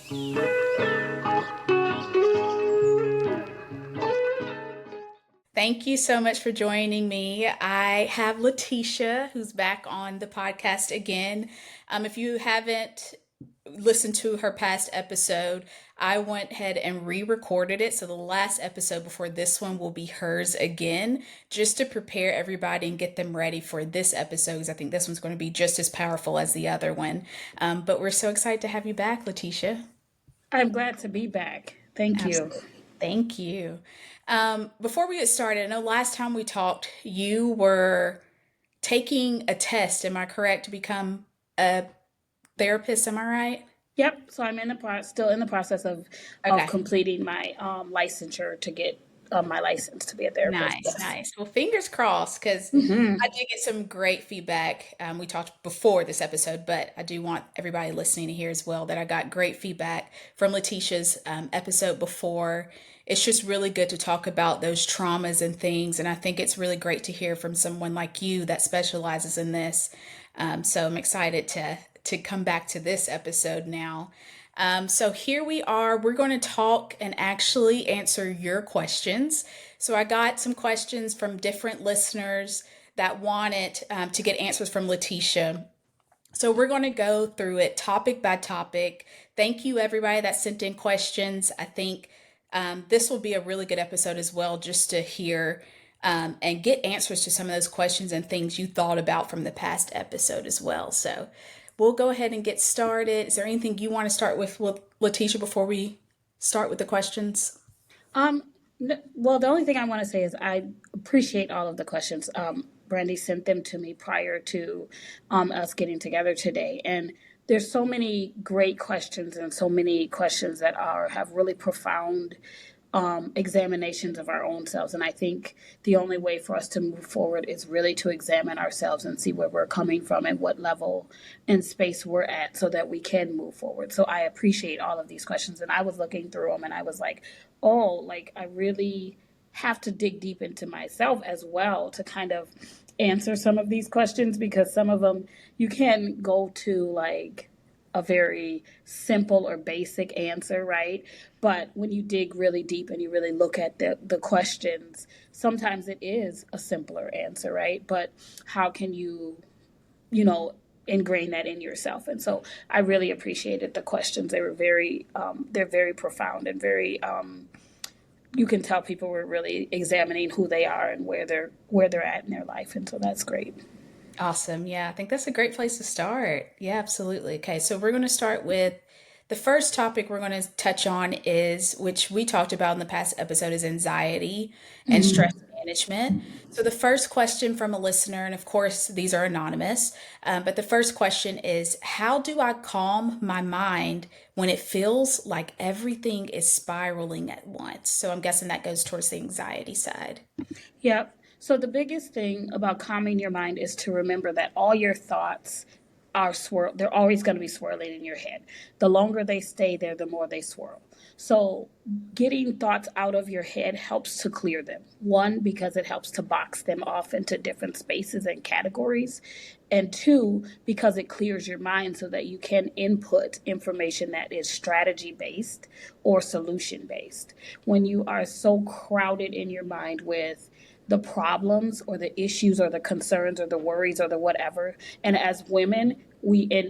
Thank you so much for joining me. I have Letisha, who's back on the podcast again. If you haven't listened to her past episode, I went ahead and re recorded it. So the last episode before this one will be hers again, just to prepare everybody and get them ready for this episode, because I think this one's going to be just as powerful as the other one. But we're so excited to have you back, Letisha. I'm glad to be back. Thank you. Absolutely. Thank you. Before we get started, I know last time we talked, you were taking a test. Am I correct to become a therapist? Am I right? Yep. So I'm still in the process of Okay. completing my licensure to get my license to be a therapist. Nice, Yes. nice. Well, fingers crossed, because Hmm. I did get some great feedback. We talked before this episode, but I do want everybody listening to hear as well that I got great feedback from Letitia's episode before. It's just really good to talk about those traumas and things. And I think it's really great to hear from someone like you that specializes in this. So I'm excited to come back to this episode now. So here we are. We're going to talk and actually answer your questions. So I got some questions from different listeners that wanted to get answers from Letisha. So we're going to go through it topic by topic. Thank you, everybody that sent in questions. I think this will be a really good episode as well, just to hear and get answers to some of those questions and things you thought about from the past episode as well. So we'll go ahead and get started. Is there anything you want to start with Letitia before we start with the questions? Um, well, the only thing I want to say is I appreciate all of the questions. Brandy sent them to me prior to us getting together today, and there's so many great questions and so many questions that are have really profound examinations of our own selves. And I think the only way for us to move forward is really to examine ourselves and see where we're coming from and what level and space we're at so that we can move forward. So I appreciate all of these questions. And I was looking through them and I was like, oh, like I really have to dig deep into myself as well to kind of answer some of these questions, because some of them you can go to like a very simple or basic answer, right? But when you dig really deep and you really look at the questions, sometimes it is a simpler answer, right? But how can you know, ingrain that in yourself? And so I really appreciated the questions. They were they're very profound and very, you can tell people were really examining who they are and where they're at in their life. And so that's great. Awesome. Yeah, I think that's a great place to start. Yeah, absolutely. Okay, so we're going to start with the first topic we're going to touch on is, which we talked about in the past episode, is anxiety and stress Mhm. management. So the first question from a listener, and of course these are anonymous, but the first question is, how do I calm my mind when it feels like everything is spiraling at once? So I'm guessing that goes towards the anxiety side. Yep. So the biggest thing about calming your mind is to remember that all your thoughts are they're always going to be swirling in your head. The longer they stay there, the more they swirl. So getting thoughts out of your head helps to clear them. One, because it helps to box them off into different spaces and categories. And two, because it clears your mind so that you can input information that is strategy based or solution based. When you are so crowded in your mind with the problems or the issues or the concerns or the worries or the whatever, and as women,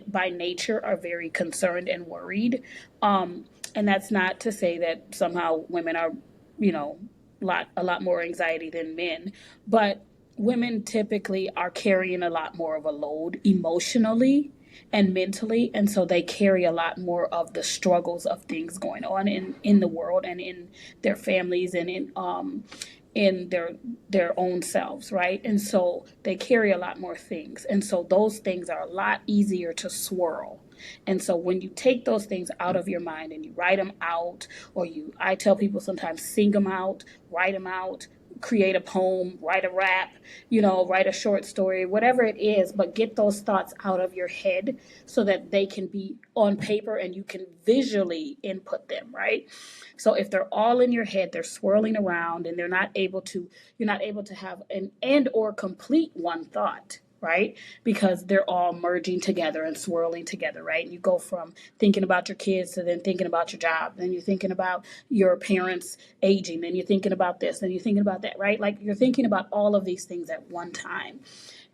by nature are very concerned and worried. And that's not to say that somehow women are, you know, a lot more anxiety than men, but women typically are carrying a lot more of a load emotionally and mentally, and so they carry a lot more of the struggles of things going on in the world and in their families and in their own selves, right? And so they carry a lot more things, and so those things are a lot easier to swirl. And so when you take those things out of your mind and you write them out, or I tell people sometimes sing them out, write them out, create a poem, write a rap, write a short story, whatever it is, but get those thoughts out of your head so that they can be on paper and you can visually input them, right? So if they're all in your head, they're swirling around and you're not able to have an and or complete one thought, right? Because they're all merging together and swirling together, right? And you go from thinking about your kids to then thinking about your job, then you're thinking about your parents aging, then you're thinking about this, then you're thinking about that, right? Like you're thinking about all of these things at one time.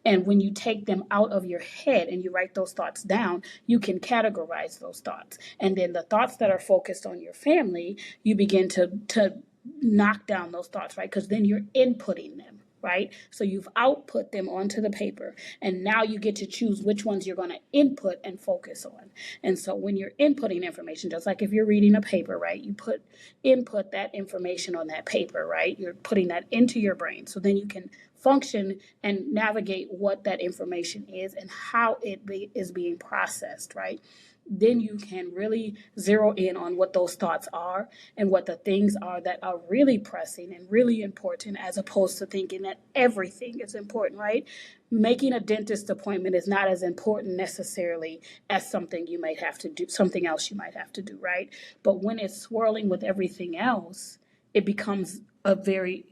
And when you take them out of your head and you write those thoughts down, you can categorize those thoughts. And then the thoughts that are focused on your family, you begin to knock down those thoughts, right? Because then you're inputting them. Right? So you've output them onto the paper, and now you get to choose which ones you're going to input and focus on. And so when you're inputting information, just like if you're reading a paper, right? You input that information on that paper, right? You're putting that into your brain. So then you can function and navigate what that information is and how is being processed, right? Then you can really zero in on what those thoughts are and what the things are that are really pressing and really important, as opposed to thinking that everything is important, right? Making a dentist appointment is not as important necessarily as something you might have to do, something else you might have to do, right? But when it's swirling with everything else, it becomes a very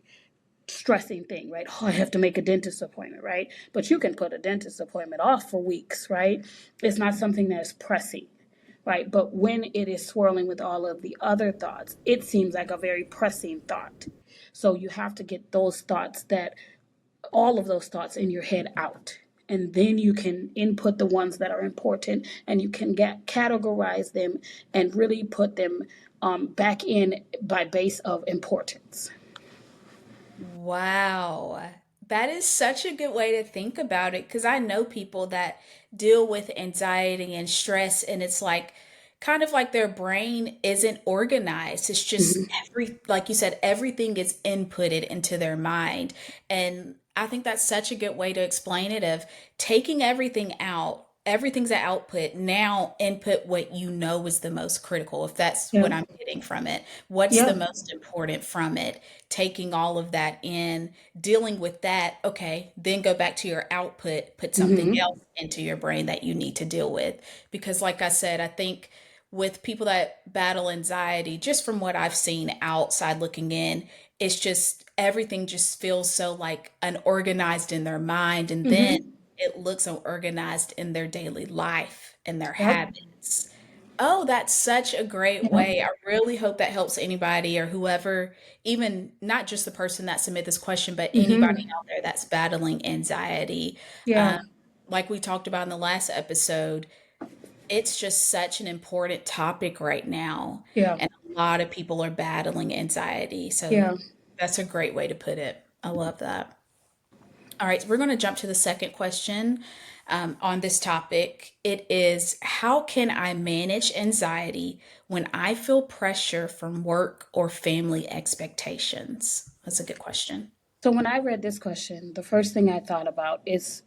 stressing thing, right? Oh, I have to make a dentist appointment, right? But you can put a dentist appointment off for weeks, right? It's not something that's pressing, right? But when it is swirling with all of the other thoughts, it seems like a very pressing thought. So you have to get those thoughts, that all of those thoughts in your head out. And then you can input the ones that are important, and you can categorize them and really put them back in by base of importance. Wow. That is such a good way to think about it because I know people that deal with anxiety and stress, and it's like kind of like their brain isn't organized. It's just Mm-hmm. like you said, everything is inputted into their mind. And I think that's such a good way to explain it of taking everything out. Everything's an output. Now input what you know is the most critical, if that's Yeah. what I'm getting from it. What's the Yeah. most important from it? Taking all of that in, dealing with that, okay, then go back to your output, put something Mm-hmm. else into your brain that you need to deal with. Because, like I said, I think with people that battle anxiety, just from what I've seen outside looking in, it's just everything just feels so like unorganized in their mind. And then Mm-hmm. it looks unorganized in their daily life and their Yep. habits. Oh, that's such a great Yep. way. I really hope that helps anybody or whoever, even not just the person that submit this question, but anybody Mm-hmm. out there that's battling anxiety. Yeah. Um, like we talked about in the last episode, it's just such an important topic right now, Yeah. and a lot of people are battling anxiety. So Yeah. that's a great way to put it. I love that. All right, so we're going to jump to the second question on this topic. It is, how can I manage anxiety when I feel pressure from work or family expectations? That's a good question. So when I read this question, the first thing I thought about is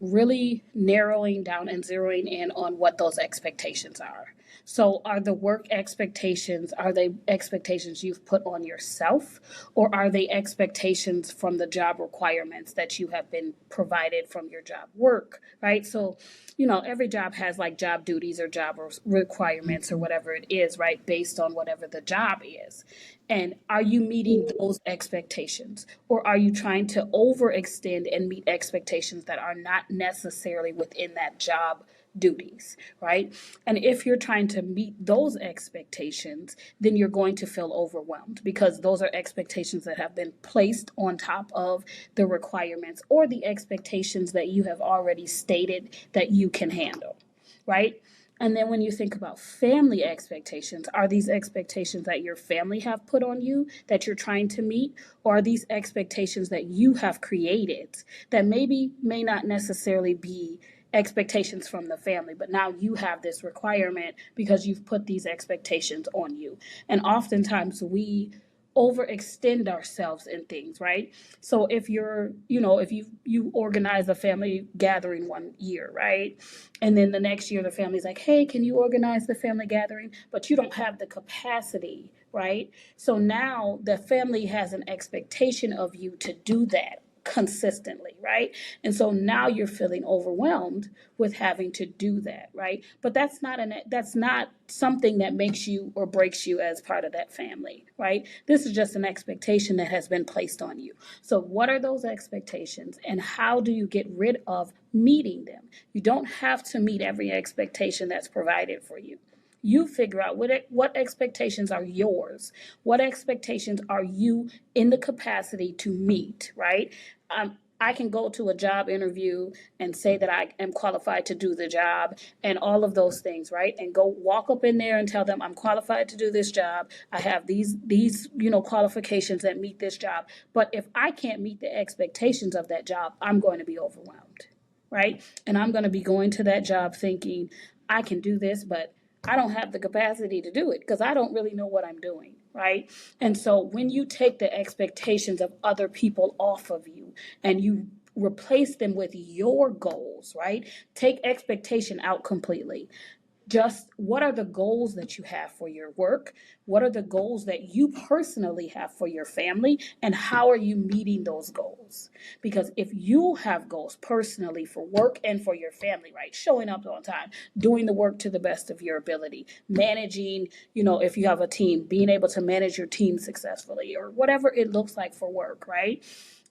really narrowing down and zeroing in on what those expectations are. So are the work expectations, are they expectations you've put on yourself, or are they expectations from the job requirements that you have been provided from your job work, right? So, every job has like job duties or job requirements or whatever it is, right? Based on whatever the job is. And are you meeting those expectations? Or are you trying to overextend and meet expectations that are not necessarily within that job duties, right? And if you're trying to meet those expectations, then you're going to feel overwhelmed because those are expectations that have been placed on top of the requirements or the expectations that you have already stated that you can handle, right? And then when you think about family expectations, are these expectations that your family have put on you that you're trying to meet? Or are these expectations that you have created that maybe may not necessarily be expectations from the family, but now you have this requirement because you've put these expectations on you? And oftentimes we overextend ourselves in things, right? So if if you organize a family gathering one year, right? And then the next year the family's like, "Hey, can you organize the family gathering?" But you don't have the capacity, right? So now the family has an expectation of you to do that. consistently, right? And so now you're feeling overwhelmed with having to do that, right? But that's not something that makes you or breaks you as part of that family, right? This is just an expectation that has been placed on you. So what are those expectations and how do you get rid of meeting them? You don't have to meet every expectation that's provided for you. You figure out what expectations are yours. What expectations are you in the capacity to meet, right? I can go to a job interview and say that I am qualified to do the job and all of those things, right? And go walk up in there and tell them I'm qualified to do this job. I have these qualifications that meet this job. But if I can't meet the expectations of that job, I'm going to be overwhelmed, right? And I'm going to be going to that job thinking I can do this, but I don't have the capacity to do it because I don't really know what I'm doing, right? And so when you take the expectations of other people off of you and you replace them with your goals, right? Take expectation out completely. Just what are the goals that you have for your work? What are the goals that you personally have for your family? And how are you meeting those goals? Because if you have goals personally for work and for your family, right? Showing up on time, doing the work to the best of your ability, managing, if you have a team, being able to manage your team successfully or whatever it looks like for work, right?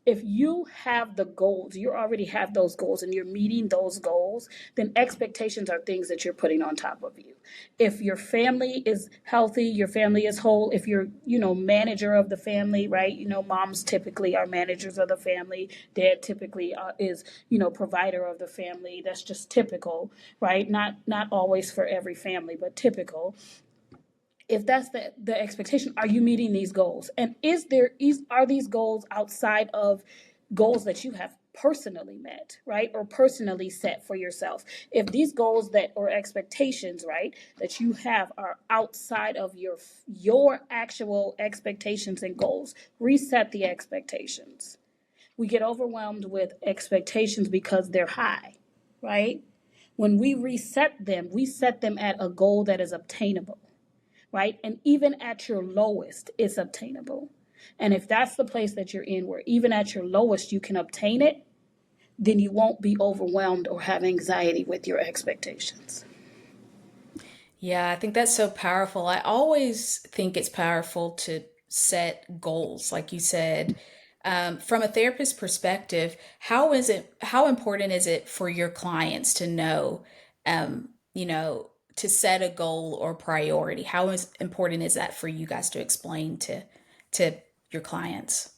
If you have the goals, you already have those goals and you're meeting those goals, then expectations are things that you're putting on top of you. If your family is healthy, your family is whole, if you're, manager of the family, right? Moms typically are managers of the family. Dad typically is, provider of the family. That's just typical, right? Not always for every family, but typical. If that's the expectation, are you meeting these goals? And are these goals outside of goals that you have personally met, right? Or personally set for yourself? If these goals that or expectations, right, that you have are outside of your actual expectations and goals, reset the expectations. We get overwhelmed with expectations because they're high, right? When we set them at a goal that is obtainable, right? And even at your lowest, it's obtainable. And if that's the place that you're in, where even at your lowest you can obtain it, then you won't be overwhelmed or have anxiety with your expectations. Yeah, I think that's so powerful. I always think it's powerful to set goals, like you said. From a therapist perspective, how important is it for your clients to know, you know, to set a goal or priority? Important is that for you guys to explain to your clients?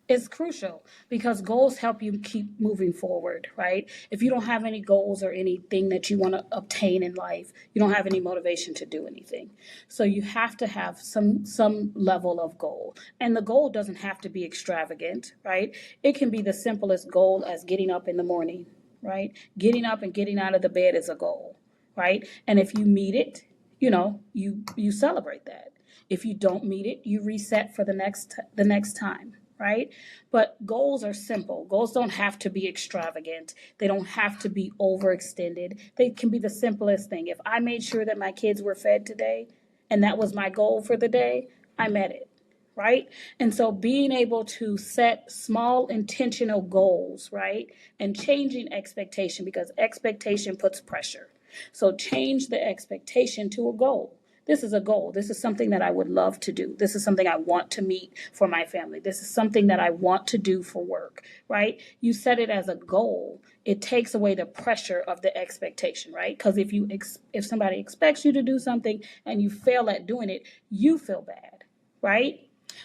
It's crucial because goals help you keep moving forward, right? If you don't have any goals or anything that you want to obtain in life, you don't have any motivation to do anything. So you have to have some level of goal. And the goal doesn't have to be extravagant, right? It can be the simplest goal as getting up in the morning, right? Getting up and getting out of the bed is a goal, right? And if you meet it, you celebrate that. If you don't meet it, you reset for the next time, right? But goals are simple. Goals don't have to be extravagant. They don't have to be overextended. They can be the simplest thing. If I made sure that my kids were fed today and that was my goal for the day, I met it, right? And so being able to set small intentional goals, right? And changing expectation, because expectation puts pressure. So change the expectation to a goal. This is a goal. This is something that I would love to do. This is something I want to meet for my family. This is something that I want to do for work, right? You set it as a goal. It takes away the pressure of the expectation, right? Because if somebody expects you to do something and you fail at doing it, you feel bad, right?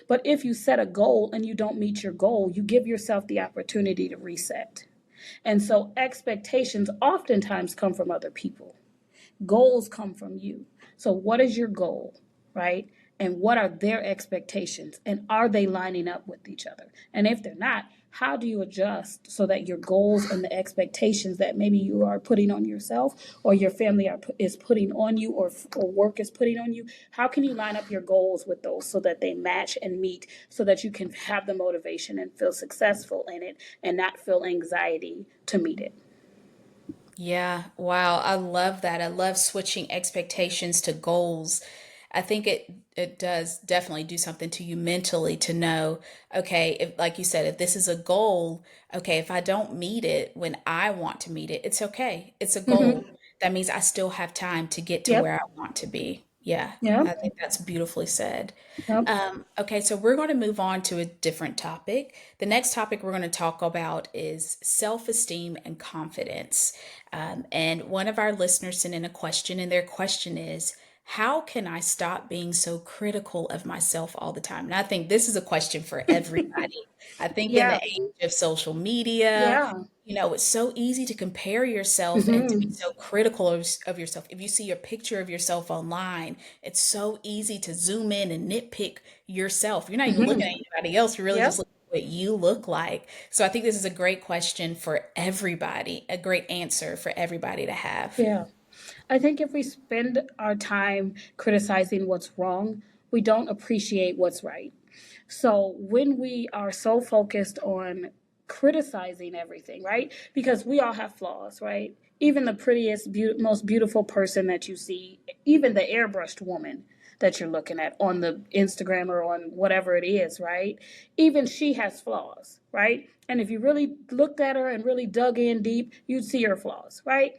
But if you set a goal and you don't meet your goal, you give yourself the opportunity to reset. And so expectations oftentimes come from other people. Goals come from you. So, what is your goal, right? And what are their expectations? And are they lining up with each other? And if they're not, how do you adjust so that your goals and the expectations that maybe you are putting on yourself or your family is putting on you or work is putting on you? How can you line up your goals with those so that they match and meet so that you can have the motivation and feel successful in it and not feel anxiety to meet it? Yeah, wow. I love that. I love switching expectations to goals. I think it does definitely do something to you mentally to know, okay, if like you said, if this is a goal, okay, if I don't meet it when I want to meet it, it's okay. It's a goal. Mm-hmm. That means I still have time to get to where Yep. I want to be. Yeah, I Yep. think that's beautifully said. Yep. Okay, so we're going to move on to a different topic. The next topic we're going to talk about is self esteem and confidence. And one of our listeners sent in a question, and their question is, how can I stop being so critical of myself all the time? And I think this is a question for everybody. I think in the Yeah. age of social media, Yeah. it's so easy to compare yourself and to be Mm-hmm. so critical of yourself. If you see a picture of yourself online, it's so easy to zoom in and nitpick yourself. You're not even looking Mm-hmm. at anybody else. You're really just Yep. looking at what you look like. So I think this is a great question for everybody, a great answer for everybody to have. Yeah. I think if we spend our time criticizing what's wrong, we don't appreciate what's right. So when we are so focused on criticizing everything, right? Because we all have flaws, right? Even the prettiest, most beautiful person that you see, even the airbrushed woman that you're looking at on the Instagram or on whatever it is, right? Even she has flaws, right? And if you really looked at her and really dug in deep, you'd see her flaws, right?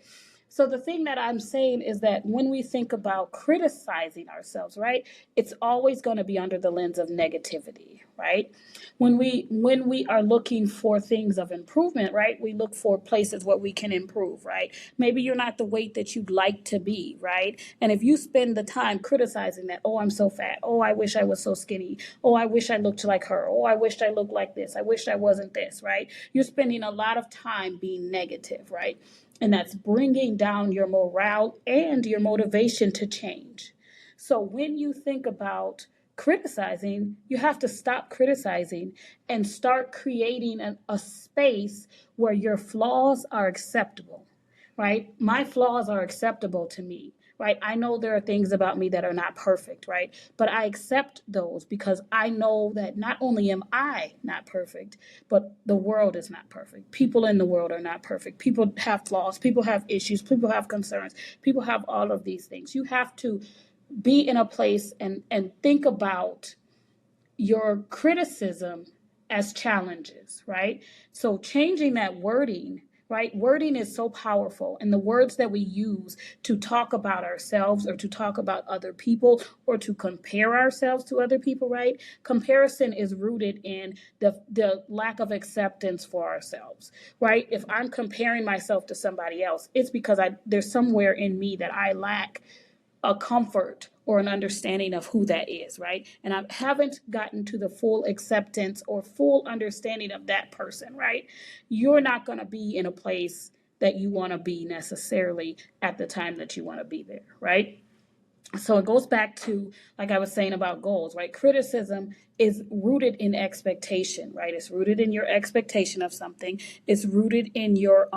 So the thing that I'm saying is that when we think about criticizing ourselves, right, it's always going to be under the lens of negativity, right? When we are looking for things of improvement, right, we look for places where we can improve, right? Maybe you're not the weight that you'd like to be, right? And if you spend the time criticizing that, oh, I'm so fat, oh, I wish I was so skinny, oh, I wish I looked like her, oh, I wish I looked like this, I wish I wasn't this, right? You're spending a lot of time being negative, right? And that's bringing down your morale and your motivation to change. So when you think about criticizing, you have to stop criticizing and start creating a space where your flaws are acceptable, right? My flaws are acceptable to me, right? I know there are things about me that are not perfect, right? But I accept those because I know that not only am I not perfect, but the world is not perfect. People in the world are not perfect. People have flaws, people have issues, people have concerns, people have all of these things. You have to be in a place and think about your criticism as challenges, right? So changing that wording, right? Wording is so powerful. And the words that we use to talk about ourselves or to talk about other people or to compare ourselves to other people, right? Comparison is rooted in the lack of acceptance for ourselves, right? If I'm comparing myself to somebody else, it's because there's somewhere in me that I lack a comfort or an understanding of who that is, right? And I haven't gotten to the full acceptance or full understanding of that person, right? You're not going to be in a place that you want to be necessarily at the time that you want to be there, right? So it goes back to, like I was saying about goals, right? Criticism is rooted in expectation, right? It's rooted in your expectation of something. It's rooted in your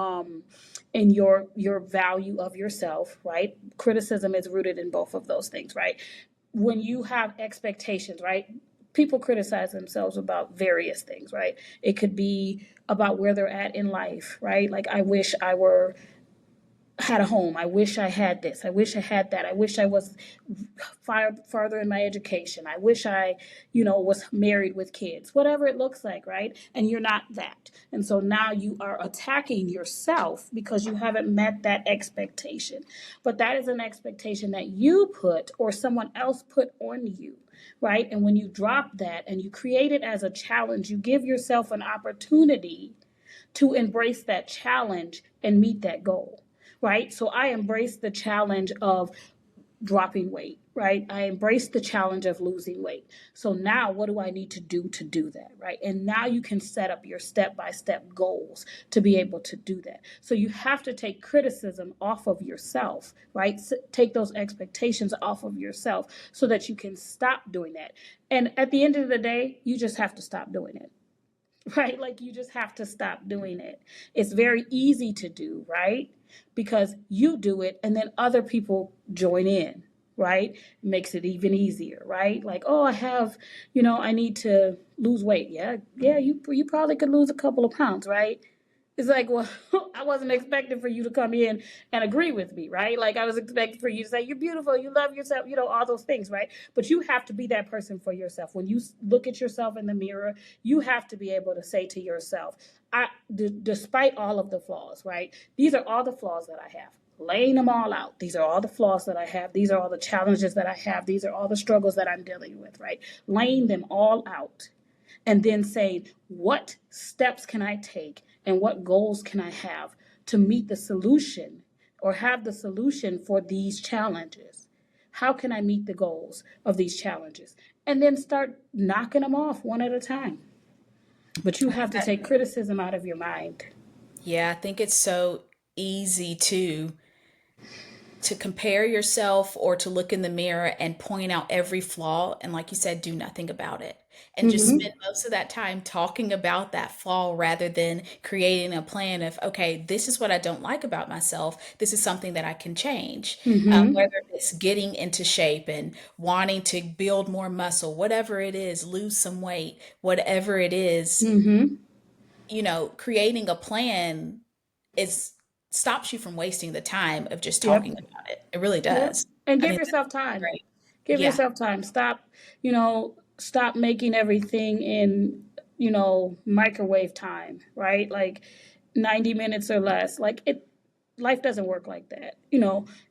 value of yourself, right? Criticism is rooted in both of those things, right? When you have expectations, right? People criticize themselves about various things, right? It could be about where they're at in life, right? Like, I wish I were had a home. I wish I had this. I wish I had that. I wish I was farther in my education. I wish I, was married with kids, whatever it looks like, right? And you're not that. And so now you are attacking yourself because you haven't met that expectation. But that is an expectation that you put or someone else put on you, right? And when you drop that and you create it as a challenge, you give yourself an opportunity to embrace that challenge and meet that goal, right? So I embrace the challenge of dropping weight, right? I embrace the challenge of losing weight. So now what do I need to do that, right? And now you can set up your step-by-step goals to be able to do that. So you have to take criticism off of yourself, right? Take those expectations off of yourself so that you can stop doing that. And at the end of the day, you just have to stop doing it. Right? Like, you just have to stop doing it. It's very easy to do, right? Because you do it and then other people join in, right? It makes it even easier, right? Like, oh, I need to lose weight. Yeah, you probably could lose a couple of pounds, right? It's like, well, I wasn't expecting for you to come in and agree with me, right? Like I was expecting for you to say, you're beautiful, you love yourself, all those things, right? But you have to be that person for yourself. When you look at yourself in the mirror, you have to be able to say to yourself, despite all of the flaws, right? These are all the flaws that I have. Laying them all out. These are all the flaws that I have. These are all the challenges that I have. These are all the struggles that I'm dealing with, right? Laying them all out and then saying, what steps can I take and what goals can I have to meet the solution or have the solution for these challenges? How can I meet the goals of these challenges? And then start knocking them off one at a time. But you have to take criticism out of your mind. Yeah, I think it's so easy to compare yourself or to look in the mirror and point out every flaw and, like you said, do nothing about it, and just Mm-hmm. spend most of that time talking about that flaw rather than creating a plan of, okay, this is what I don't like about myself, this is something that I can change. Mm-hmm. Whether it's getting into shape and wanting to build more muscle, whatever it is, lose some weight, whatever it is, Mm-hmm. creating a plan is stops you from wasting the time of just Yep. talking about it. It really Yep. does. And I give think that's yourself time. great. Give Yeah. yourself time. Stop making everything in, microwave time, right? Like 90 minutes or less. Life doesn't work like that.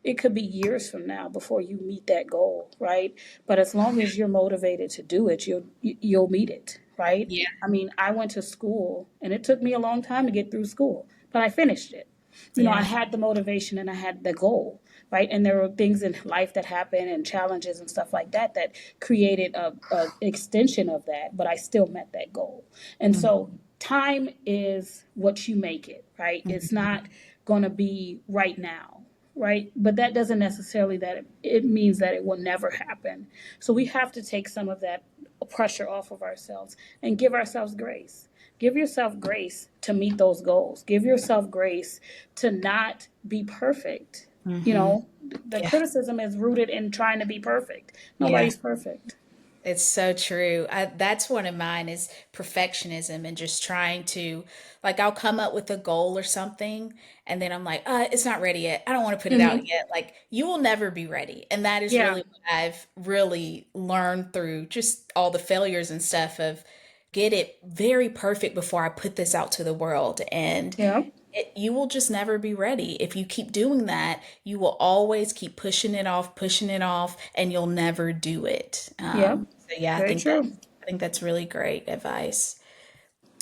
It could be years from now before you meet that goal, right? But as long as you're motivated to do it, you'll meet it, right? Yeah. I mean, I went to school and it took me a long time to get through school, but I finished it. I Yeah. had the motivation and I had the goal, right? And there were things in life that happened and challenges and stuff like that that created a extension of that, but I still met that goal. And Mhm. so time is what you make it, right? It's Mhm. not going to be right now, right? But that doesn't necessarily that it means that it will never happen. So we have to take some of that pressure off of ourselves and give ourselves grace. Give yourself grace to meet those goals. Give yourself grace to not be perfect. Mhm. The Yeah. criticism is rooted in trying to be perfect. Yeah. Nobody's perfect. It's so true. That's one of mine is perfectionism and just trying to, like, I'll come up with a goal or something, and then I'm like, it's not ready yet. I don't want to put it out Mm-hmm. yet. Like, you will never be ready. And that is Yeah. really what I've really learned through just all the failures and stuff of get it very perfect before I put this out to the world. And Yeah. you will just never be ready. If you keep doing that, you will always keep pushing it off, and you'll never do it. Yeah. So yeah, Very true. I think that's really great advice.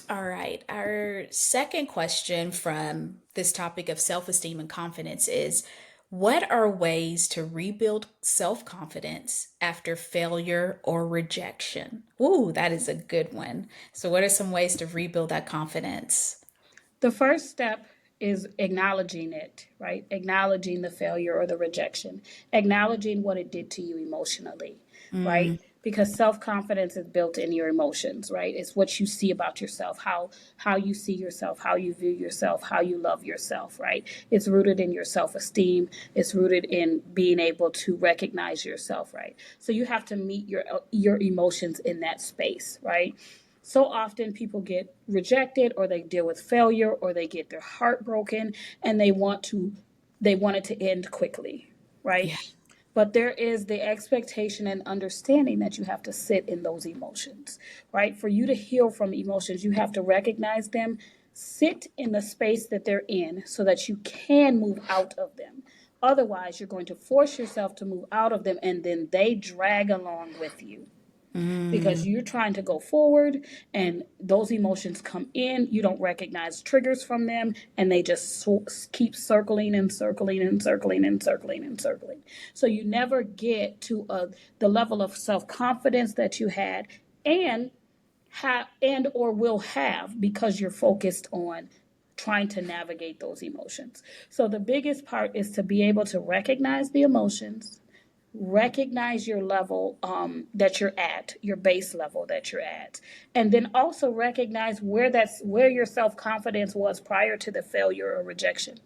All right, our second question from this topic of self-esteem and confidence is, what are ways to rebuild self-confidence after failure or rejection? Ooh, that is a good one. So what are some ways to rebuild that confidence? The first step is acknowledging it, right? Acknowledging the failure or the rejection, acknowledging what it did to you emotionally, right? Mm, Because self-confidence is built in your emotions, right? It's what you see about yourself, how you see yourself, how you view yourself, how you love yourself, right? It's rooted in your self-esteem. It's rooted in being able to recognize yourself, right? So you have to meet your emotions in that space, right? So often people get rejected or they deal with failure or they get their heart broken and they want it to end quickly, right? yeah. But there is the expectation and understanding that you have to sit in those emotions, right? For you to heal from emotions, you have to recognize them, sit in the space that they're in so that you can move out of them. Otherwise, you're going to force yourself to move out of them and then they drag along with you because Mm, you're trying to go forward and those emotions come in. You don't recognize triggers from them and they just keep circling and circling and circling and circling and circling. So you never get to the level of self confidence that you had and or will have because you're focused on trying to navigate those emotions. So the biggest part is to be able to recognize the emotions, recognize your level that you're at, your base level that you're at, and then also recognize where your self-confidence was prior to the failure or rejection.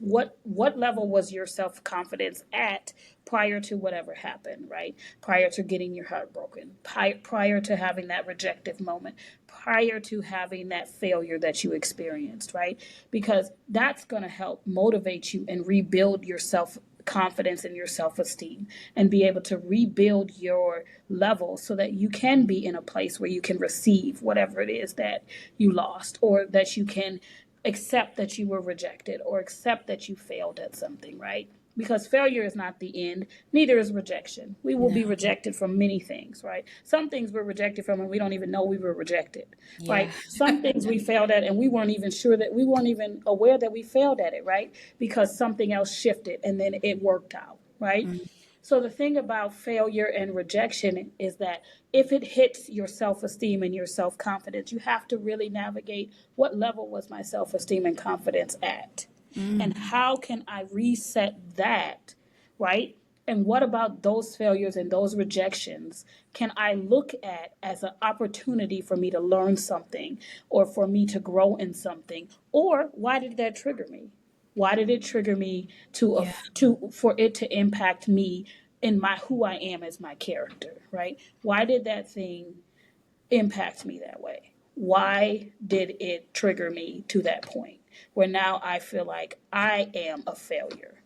what level was your self-confidence at prior to whatever happened, right? Prior to getting your heart broken, prior to having that rejective moment, prior to having that failure that you experienced, right? Because that's going to help motivate you and rebuild your self confidence and your self esteem and be able to rebuild your level so that you can be in a place where you can receive whatever it is that you lost, or that you can accept that you were rejected, or accept that you failed at something, right? Because failure is not the end, neither is rejection. We will No. be rejected from many things, right? Some things we're rejected from and we don't even know we were rejected, Yeah. right? Some things we failed at and we weren't even sure that we weren't even aware that we failed at it, right? Because something else shifted and then it worked out, right? Mm, So the thing about failure and rejection is that if it hits your self-esteem and your self-confidence, you have to really navigate what level was my self-esteem and confidence at? And mm, how can I reset that, right? And what about those failures and those rejections can I look at as an opportunity for me to learn something, or for me to grow in something? Or why did that trigger me? Why did it trigger me yeah. to for it to impact me in my who I am as my character, right? Why did that thing impact me that way? Why did it trigger me to that point where now I feel like I am a failure,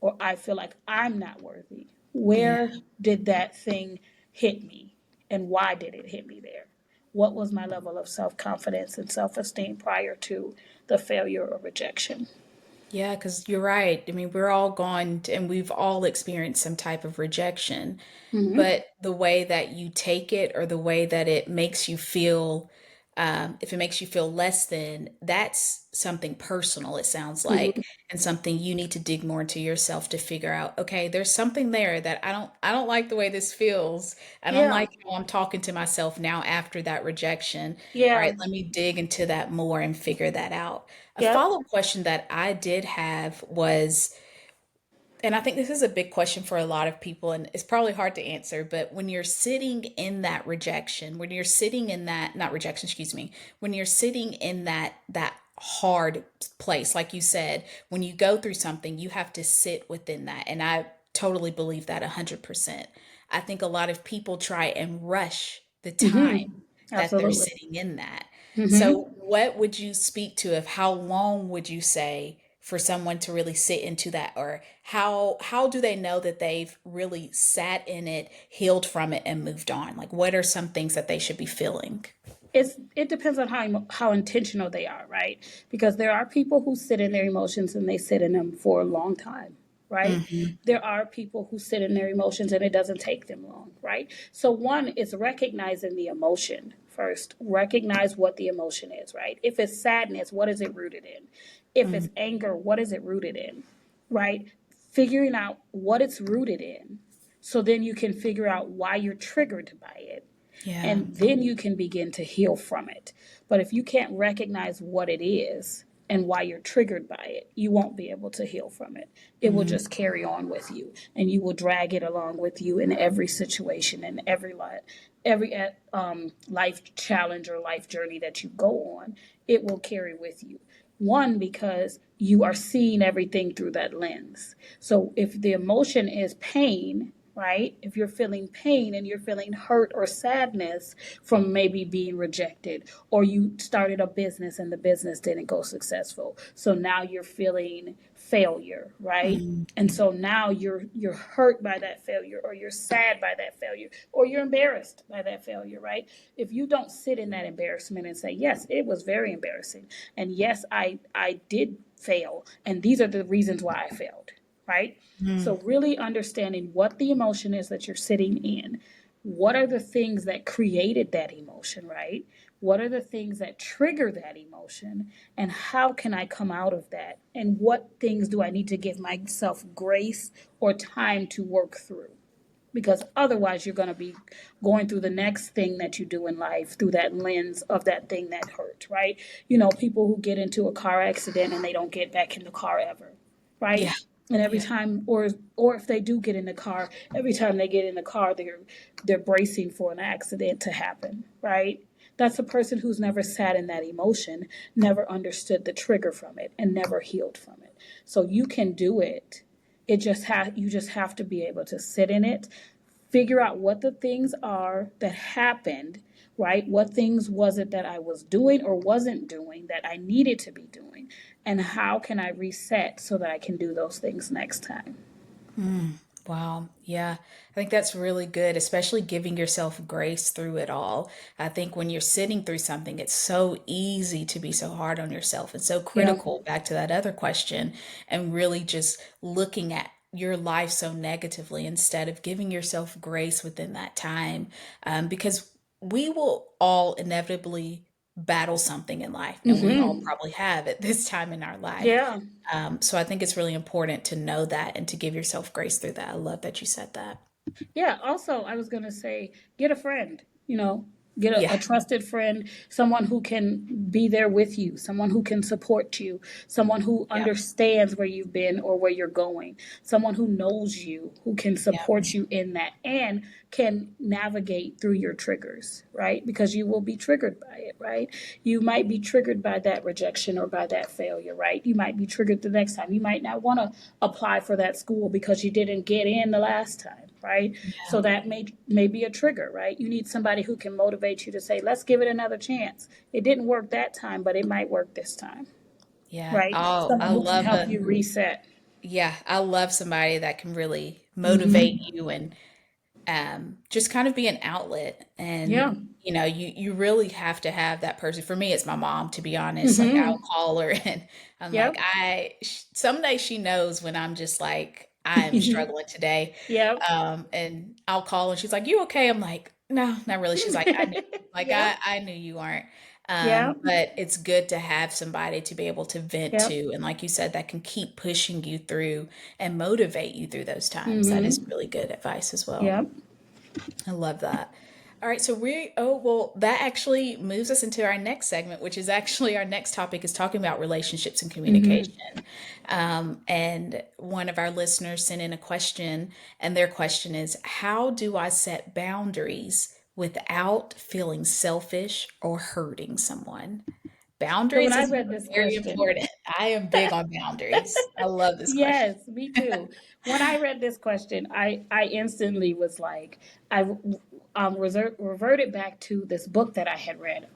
or I feel like I'm not worthy? Yeah. Where did that thing hit me, and why did it hit me there? What was my level of self confidence and self esteem prior to the failure or rejection? Yeah, because you're right. I mean, we're all and we've all experienced some type of rejection, Mm-hmm. but the way that you take it or the way that it makes you feel, if it makes you feel less than, that's something personal, it sounds like, Mm-hmm. and something you need to dig more into yourself to figure out, okay, there's something there that I don't like the way this feels. I don't Yeah. like how I'm talking to myself now after that rejection. All Yeah. right, let me dig into that more and figure that out. A Yep. follow-up question that I did have was, and I think this is a big question for a lot of people, and it's probably hard to answer, but when you're sitting in that rejection, when you're sitting in that, not rejection, excuse me, when you're sitting in that hard place, like you said, when you go through something, you have to sit within that. And I totally believe that 100%. I think a lot of people try and rush the time Mm-hmm. that they're Absolutely. sitting in that. Mm-hmm. So, what would you speak to of how long would you say for someone to really sit into that, or how do they know that they've really sat in it, healed from it, and moved on? Like, what are some things that they should be feeling? It depends on how intentional they are, right? Because there are people who sit in their emotions and they sit in them for a long time, right? Hmm. There are people who sit in their emotions and it doesn't take them long, right? So one is recognizing the emotion first. Recognize what the emotion is, right? If it's sadness, what is it rooted in? If it's anger, what is it rooted in? Right? Figuring out what it's rooted in, so then you can figure out why you're triggered by it, Yeah. and then you can begin to heal from it. But if you can't recognize what it is and why you're triggered by it, you won't be able to heal from it. It will Mm, just carry on with you, and you will drag it along with you in every situation and every life challenge or life journey that you go on. It will carry with you. One, because you are seeing everything through that lens. So if the emotion is pain, right? If you're feeling pain and you're feeling hurt or sadness from maybe being rejected, or you started a business and the business didn't go successful, so now you're feeling failure, right? mm, And so now you're hurt by that failure, or you're sad by that failure, or you're embarrassed by that failure, right? If you don't sit in that embarrassment and say, yes, it was very embarrassing, and yes, I did fail, and these are the reasons why I failed, right? mm. So, really understanding what the emotion is that you're sitting in. What are the things that created that emotion, right? What are the things that trigger that emotion? And how can I come out of that? And what things do I need to give myself grace or time to work through? Because otherwise, you're going to be going through the next thing that you do in life through that lens of that thing that hurt, right? You know, people who get into a car accident and they don't get back in the car ever, Yeah. right? And every Yeah. time, or if they do get in the car, every time they get in the car, they're bracing for an accident to happen, right? That's a person who's never sat in that emotion, never understood the trigger from it, and never healed from it. So you can do it. You just have to be able to sit in it, figure out what the things are that happened, right? What things was it that I was doing or wasn't doing that I needed to be doing? And how can I reset so that I can do those things next time? Wow. Yeah. I think that's really good, especially giving yourself grace through it all. I think when you're sitting through something, it's so easy to be so hard on yourself and so Yeah. critical, back to that other question, and really just looking at your life so negatively instead of giving yourself grace within that time. Because we will all inevitably battle something in life, and we all Mm-hmm. probably have at this time in our life. Yeah. So I think it's really important to know that and to give yourself grace through that. I love that you said that. Yeah. Also, I was going to say, get a friend, you know, get Yeah, a trusted friend, someone who can be there with you, someone who can support you, someone who yeah, understands where you've been or where you're going, someone who knows you, who can yeah, support you in that and can navigate through your triggers, right? Because you will be triggered by it, right? You might be triggered by that rejection or by that failure, right? You might be triggered the next time. You might not want to apply for that school because you didn't get in the last time, right? yeah, So that may be a trigger, right? You need somebody who can motivate you to say, let's give it another chance. It didn't work that time, but it might work this time, yeah. right? Oh, I Someone who can love help a you reset. yeah. I love somebody that can really motivate Mm-hmm. you and just kind of be an outlet. And Yeah. you really have to have that person. For me, it's my mom, to be honest. Like, I'll Mm-hmm. call her and I'm like, Yep. someday she knows when I'm just like, I'm struggling today. Yep. And I'll call and she's like, you okay? I'm like, no, not really. She's like, I knew, like, Yep. I knew you aren't. Yep. But it's good to have somebody to be able to vent Yep. to. And like you said, that can keep pushing you through and motivate you through those times. That is Mm-hmm. really good advice as well. Yep. I love that. All right, so well, that actually moves us into our next segment, which is actually our next topic is talking about relationships and Mm-hmm. communication. And one of our listeners sent in a question, and their question is, how do I set boundaries without feeling selfish or hurting someone? So when Boundaries I is read this very question, important. I am big on boundaries. I love this question. yes, me too. When I read this question, I instantly was like, I reverted back to this book that I had read.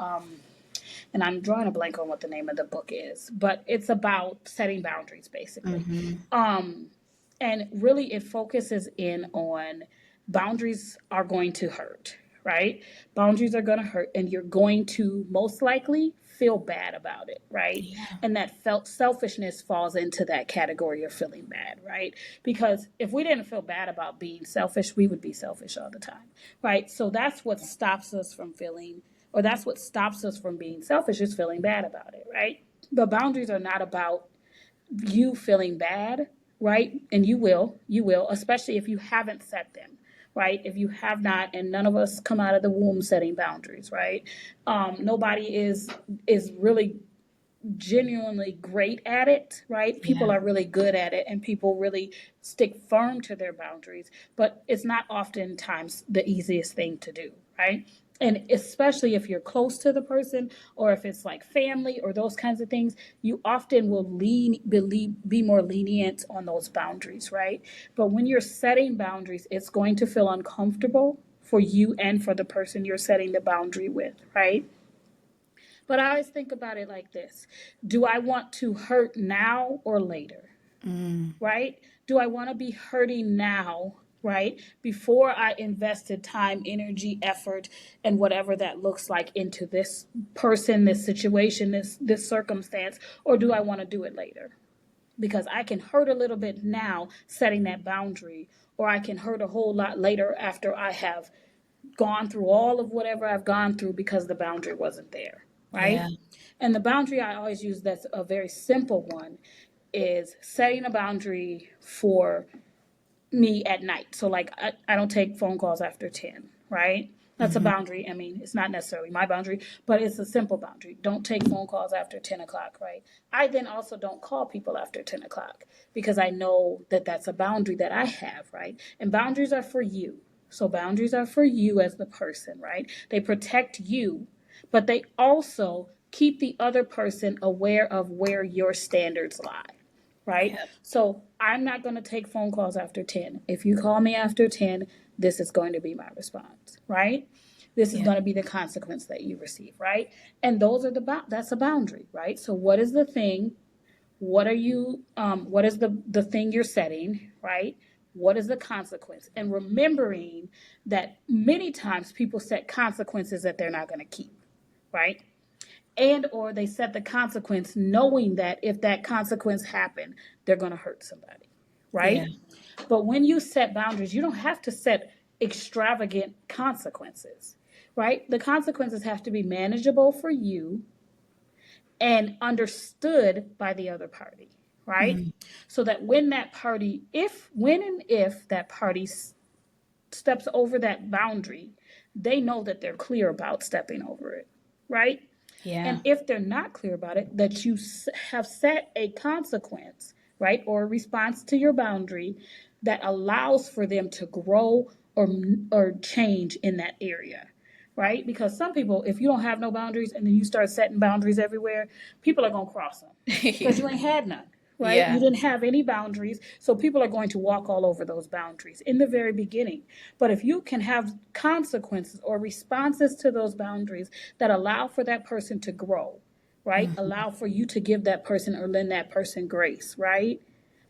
And I'm drawing a blank on what the name of the book is, but it's about setting boundaries basically. Hmm. Um, and really it focuses in on boundaries are going to hurt, right? Boundaries are going to hurt, and you're going to most likely feel bad about it, right? Yeah, And that felt selfishness falls into that category of feeling bad, right? Because if we didn't feel bad about being selfish, we would be selfish all the time, right? So that's what stops us from feeling, or that's what stops us from being selfish, is feeling bad about it, right? But boundaries are not about you feeling bad, right? And you will, especially if you haven't set them, right? If you have not, and none of us come out of the womb setting boundaries, right? Nobody is really genuinely great at it, right? People yeah, are really good at it and people really stick firm to their boundaries, but it's not oftentimes the easiest thing to do, right? And especially if you're close to the person or if it's like family or those kinds of things, you often will be more lenient on those boundaries, right? But when you're setting boundaries, it's going to feel uncomfortable for you and for the person you're setting the boundary with, right? But I always think about it like this: do I want to hurt now or later? mm, Right? Do I want to be hurting now? Right? Before I invested time, energy, effort, and whatever that looks like into this person, this situation, this circumstance, or do I want to do it later? Because I can hurt a little bit now setting that boundary, or I can hurt a whole lot later after I have gone through all of whatever I've gone through because the boundary wasn't there, yeah, right? And the boundary I always use, that's a very simple one, is setting a boundary for me at night. So like I don't take phone calls after 10, right? That's a hmm, boundary. I mean, it's not necessarily my boundary, but it's a simple boundary. Don't take phone calls after 10 o'clock, right? I then also don't call people after 10 o'clock because I know that that's a boundary that I have, right? And boundaries are for you. So boundaries are for you as the person, right? They protect you, but they also keep the other person aware of where your standards lie, right? Yeah. So I'm not going to take phone calls after 10. If you call me after 10, this is going to be my response, right? This is Yeah. going to be the consequence that you receive, right? And those are that's a boundary, right? So what is the thing? What are you what is the thing you're setting, right? What is the consequence? And remembering that many times people set consequences that they're not going to keep, right? And or they set the consequence knowing that if that consequence happened, they're going to hurt somebody, Yeah. right? But when you set boundaries, you don't have to set extravagant consequences, right? The consequences have to be manageable for you and understood by the other party, right? Mm. So that when that party, when and if that party steps over that boundary, they know that they're clear about stepping over it, right? Yeah. And if they're not clear about it, that you have set a consequence, right, or a response to your boundary that allows for them to grow or change in that area, right? Because some people, if you don't have no boundaries and then you start setting boundaries everywhere, people are gonna cross them because you ain't had none. Right? You Yeah. didn't have any boundaries, so people are going to walk all over those boundaries in the very beginning. But if you can have consequences or responses to those boundaries that allow for that person to grow, right? Mhm. Allow for you to give that person or lend that person grace, right?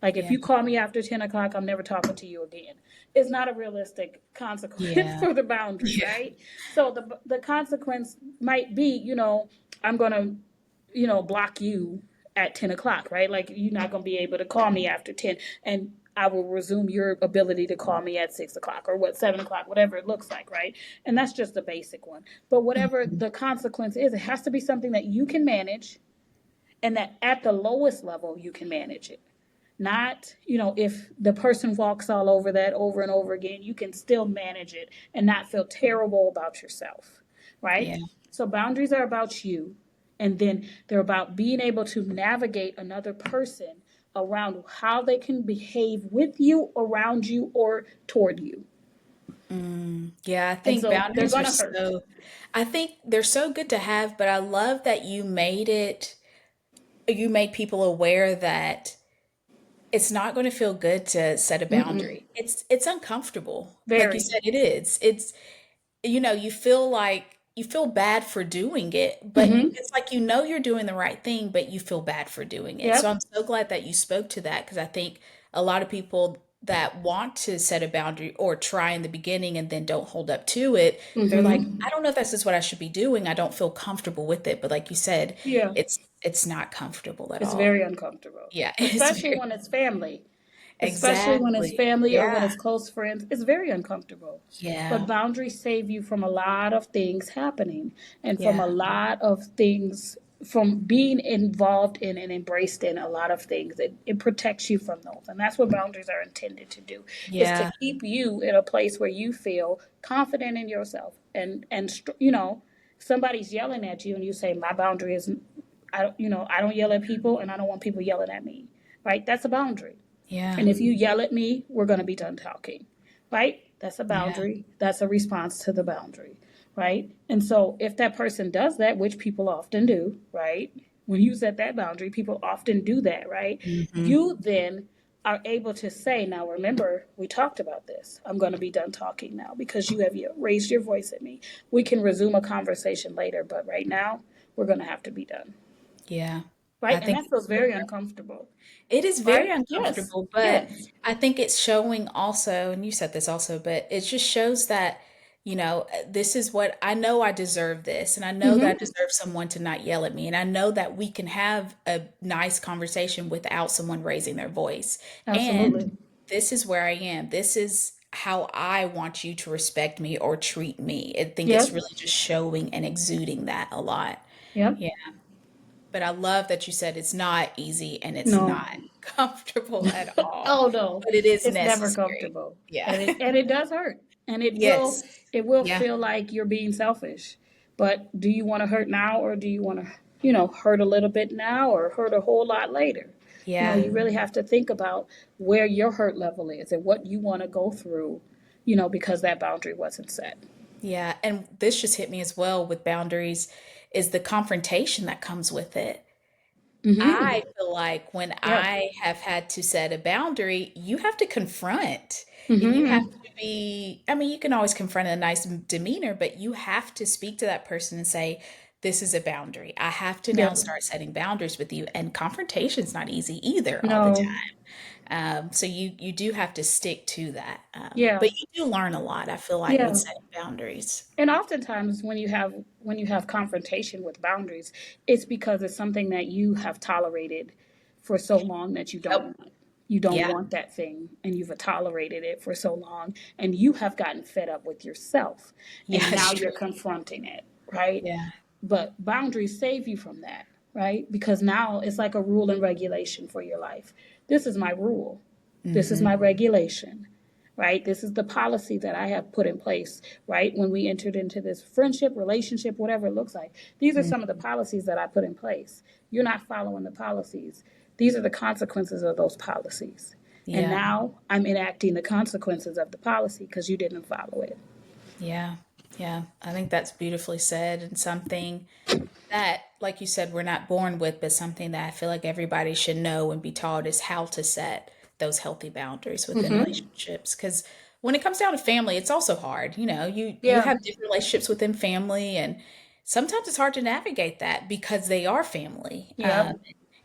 Like if Yeah. you call me after 10 o'clock, I'm never talking to you again. It's not a realistic consequence Yeah. for the boundary, Yeah. right? So the consequence might be, I'm gonna, block you at 10 o'clock, right? Like you're not gonna be able to call me after 10, and I will resume your ability to call me at 6 o'clock or 7 o'clock, whatever it looks like, right? And that's just the basic one. But whatever Mhm. the consequence is, it has to be something that you can manage and that at the lowest level you can manage it. Not, if the person walks all over that over and over again, you can still manage it and not feel terrible about yourself, Yeah. right? So boundaries are about you, and then they're about being able to navigate another person around how they can behave with you, around you, or toward you. Yeah, And so they're going to hurt. I think they're so good to have, but I love that you made people aware that it's not going to feel good to set a Mm-mm. boundary. It's uncomfortable. Like you Very. said, it is. You feel bad for doing it, but Mm-hmm. it's like you're doing the right thing, but you feel bad for doing it. So Yep. I'm so glad that you spoke to that because I think a lot of people that want to set a boundary or try in the beginning and then don't hold up to it, they're like, Mm-hmm. I don't know if this is what I should be doing. I don't feel comfortable with it. But like you said, Yeah. it's not comfortable at It's all. very uncomfortable, Yeah, it's especially very when it's family. Especially when it's exactly. family or when Yeah. it's close friends, it's very uncomfortable. Yeah. But boundaries save you from a lot of things happening and from Yeah. a lot of things, from being involved in and embraced in a lot of things. It protects you from those. And that's what boundaries are intended to do, is to Yeah. keep you in a place where you feel confident in yourself. Somebody's yelling at you and you say, my boundary is, I don't yell at people and I don't want people yelling at me, right? That's a boundary. Yeah. And if you yell at me, we're going to be done talking, right? That's a Yeah. boundary. That's a response to the boundary, right? And so if that person does that, which people often do, right? When you set that boundary, people often do that, right? Mhm. You then are able to say, now remember, we talked about this. I'm going to be done talking now because you have raised your voice at me. We can resume a conversation later, but right now, we're going to have to be done, Yeah. right? I And think that feels it's very uncomfortable, it is very right? Yes, uncomfortable, but yes. I think it's showing also, and you said this also, but it just shows that, this is what I know I deserve this, and I know that I Mm-hmm. deserve someone to not yell at me, and I know that we can have a nice conversation without someone raising their voice. And Absolutely. this is where I am. This is how I want you to respect me or treat me. I think it's Yep. really just showing and exuding that a lot. Yep. Yeah. But I love that you said it's not easy and it's No. not comfortable at all, Oh no. but it is It's never necessary. comfortable. Yeah. And it does hurt. And it will Yes. it will Yeah. feel like you're being selfish. But do you want to hurt now, or do you want to, hurt a little bit now or hurt a whole lot later? Yeah. You really have to think about where your hurt level is and what you want to go through, because that boundary wasn't set. Yeah. And this just hit me as well with boundaries is the confrontation that comes with it. Mm-hmm. I feel like when Yeah. I have had to set a boundary, you have to confront and you have Mm-hmm. to be, I mean, you can always confront in a nice demeanor, but you have to speak to that person and say, this is a boundary. I have to now Yep. start setting boundaries with you. And confrontation's not easy either all the No. time. So you do have to stick to that. Yeah. But you do learn a lot, I feel like, with Yeah. setting boundaries. And oftentimes when you have confrontation with boundaries, it's because it's something that you have tolerated for so long that Yep. you don't Yeah. want that thing, and you've tolerated it for so long, and you have gotten fed up with yourself, Yeah, and it's now true. you're confronting it, right? Yeah. But boundaries save you from that, right? Because now it's like a rule and regulation for your life. This is my rule. This is Hmm. my regulation, right? This is the policy that I have put in place, right? When we entered into this friendship, relationship, whatever it looks like, these are some of the policies that I put in place. You're not following the policies. These are the consequences of those policies. And Yeah. now I'm enacting the consequences of the policy because you didn't follow it. Yeah. Yeah. I think that's beautifully said and something that, like you said, we're not born with, but something that I feel like everybody should know and be taught is how to set those healthy boundaries within Mm-hmm. relationships. Because when it comes down to family, it's also hard. You Yeah. have different relationships within family, and sometimes it's hard to navigate that because they are family. Yep.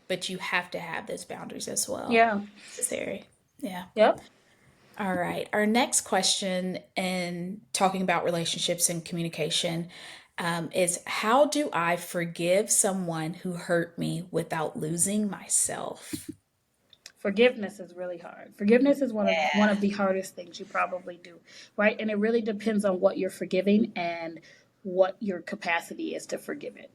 But you have to have those boundaries as well. Yeah. Necessary. Yeah. Yep. All right. Our next question in talking about relationships and communication is how do I forgive someone who hurt me without losing myself? Forgiveness is really hard. Forgiveness is one Yeah. of the hardest things you probably do, right? And it really depends on what you're forgiving and what your capacity is to forgive it.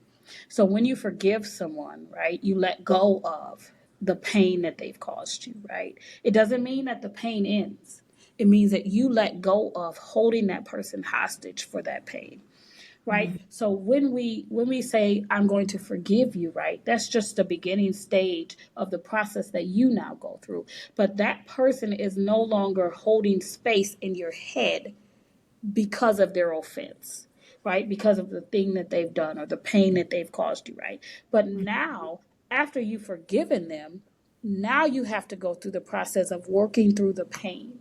So when you forgive someone, right, you let go of the pain that they've caused you, right? It doesn't mean that the pain ends. It means that you let go of holding that person hostage for that pain, right? Mm, So when we say I'm going to forgive you, right, that's just the beginning stage of the process that you now go through, but that person is no longer holding space in your head because of their offense, right, because of the thing that they've done or the pain that they've caused you, right? But now, after you've forgiven them, now you have to go through the process of working through the pain,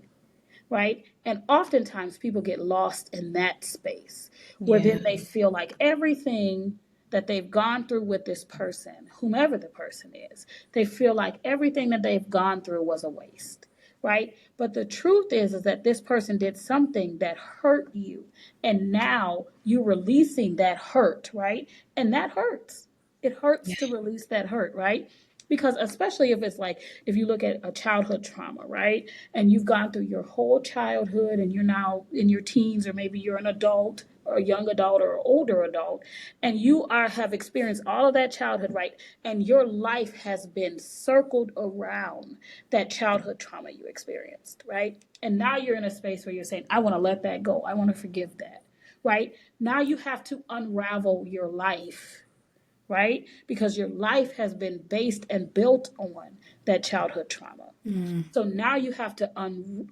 right? And oftentimes people get lost in that space where yeah. then they feel like everything that they've gone through with this person, whomever the person is, they feel like everything that they've gone through was a waste, right? But the truth is that this person did something that hurt you, and now you're releasing that hurt, right? And that hurts. It hurts Yeah. to release that hurt, right? Because especially if it's like if you look at a childhood trauma, right, and you've gone through your whole childhood and you're now in your teens, or maybe you're an adult or a young adult or an older adult, and you are have experienced all of that childhood, right, and your life has been circled around that childhood trauma you experienced, right, and now you're in a space where you're saying I want to let that go, I want to forgive that, right? Now you have to unravel your life, right? Because your life has been based and built on that childhood trauma. Mm, So now you have to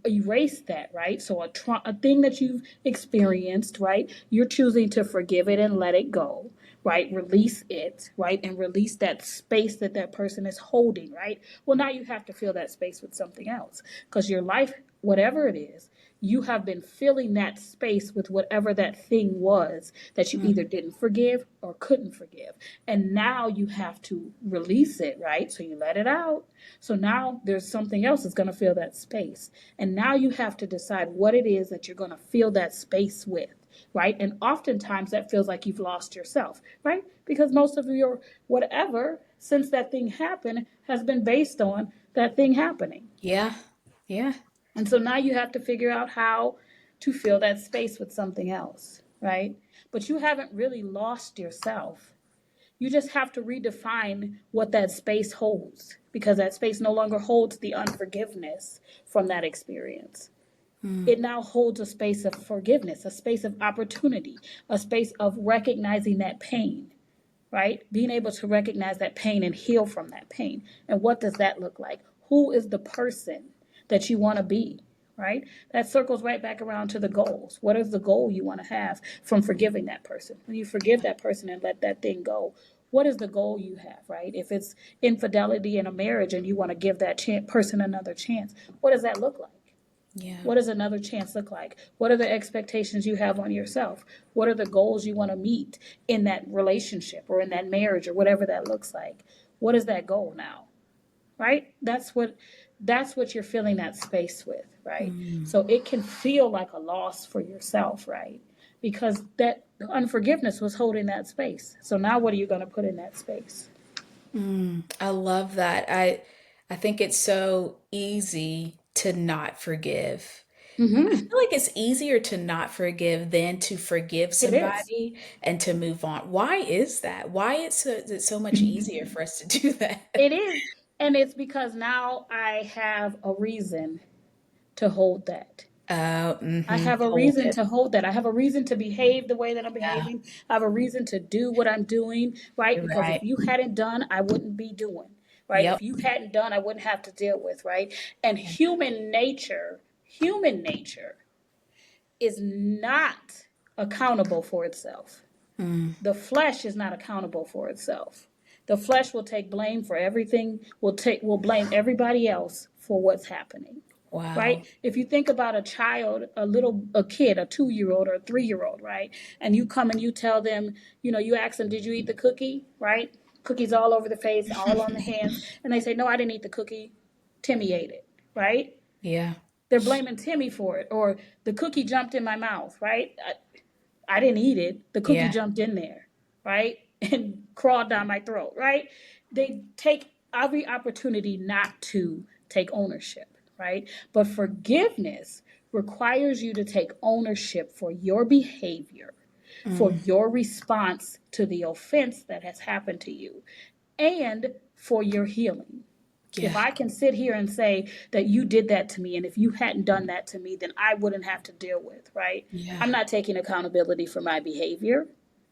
erase that, right? So a thing that you've experienced, right? You're choosing to forgive it and let it go, right? Release it, right? And release that space that that person is holding, right? Well, now you have to fill that space with something else because your life, whatever it is, you have been filling that space with whatever that thing was that you either mm, didn't forgive or couldn't forgive. And now you have to release it, right? So you let it out. So now there's something else that's going to fill that space. And now you have to decide what it is that you're going to fill that space with, right? And oftentimes that feels like you've lost yourself, right? Because most of your whatever since that thing happened has been based on that thing happening. yeah. Yeah. And so now you have to figure out how to fill that space with something else, right? But you haven't really lost yourself. You just have to redefine what that space holds because that space no longer holds the unforgiveness from that experience. Mm, It now holds a space of forgiveness, a space of opportunity, a space of recognizing that pain, right? Being able to recognize that pain and heal from that pain. And what does that look like? Who is the person that you want to be, right? That circles right back around to the goals. What is the goal you want to have from forgiving that person? When you forgive that person and let that thing go, what is the goal you have, right? If it's infidelity in a marriage and you want to give that person another chance, what does that look like? Yeah. What does another chance look like? What are the expectations you have on yourself? What are the goals you want to meet in that relationship or in that marriage or whatever that looks like? What is that goal now? Right? That's what you're filling that space with, right? Mm. So it can feel like a loss for yourself, right? Because that unforgiveness was holding that space. So now what are you going to put in that space? I love that. I think it's so easy to not forgive. I Mm-hmm. feel like it's easier to not forgive than to forgive It is. somebody and to move on. Why is that? Why is it so much easier for us to do that? It is. And it's because now I have a reason to hold that. I have a Hold reason it. to hold that. I have a reason to behave the way that I'm Yeah, behaving. I have a reason to do what I'm doing, right? you're Because if right. you hadn't done, I wouldn't be doing, right? If Yep. you hadn't done, I wouldn't have to deal with, right? And human nature is not accountable for itself. Mm, The flesh is not accountable for itself. The flesh will take blame for everything, will blame everybody else for what's happening. Right? wow. If you think about a child, a kid, a 2 year old or a 3 year old, right? And you come and you tell them, you ask them, did you eat the cookie? Right? Cookies all over the face, all on the hands. And they say, no, I didn't eat the cookie. Timmy ate it. Right? Yeah, They're blaming Timmy for it. Or the cookie jumped in my mouth. Right? I didn't eat it. The cookie yeah, jumped in there, right? And crawled down my throat, right? They take every opportunity not to take ownership, right? But forgiveness requires you to take ownership for your behavior, for mm, your response to the offense that has happened to you, and for your healing. If yeah, I can sit here and say that you did that to me, and if you hadn't done that to me, then I wouldn't have to deal with, right? yeah, I'm not taking accountability for my behavior,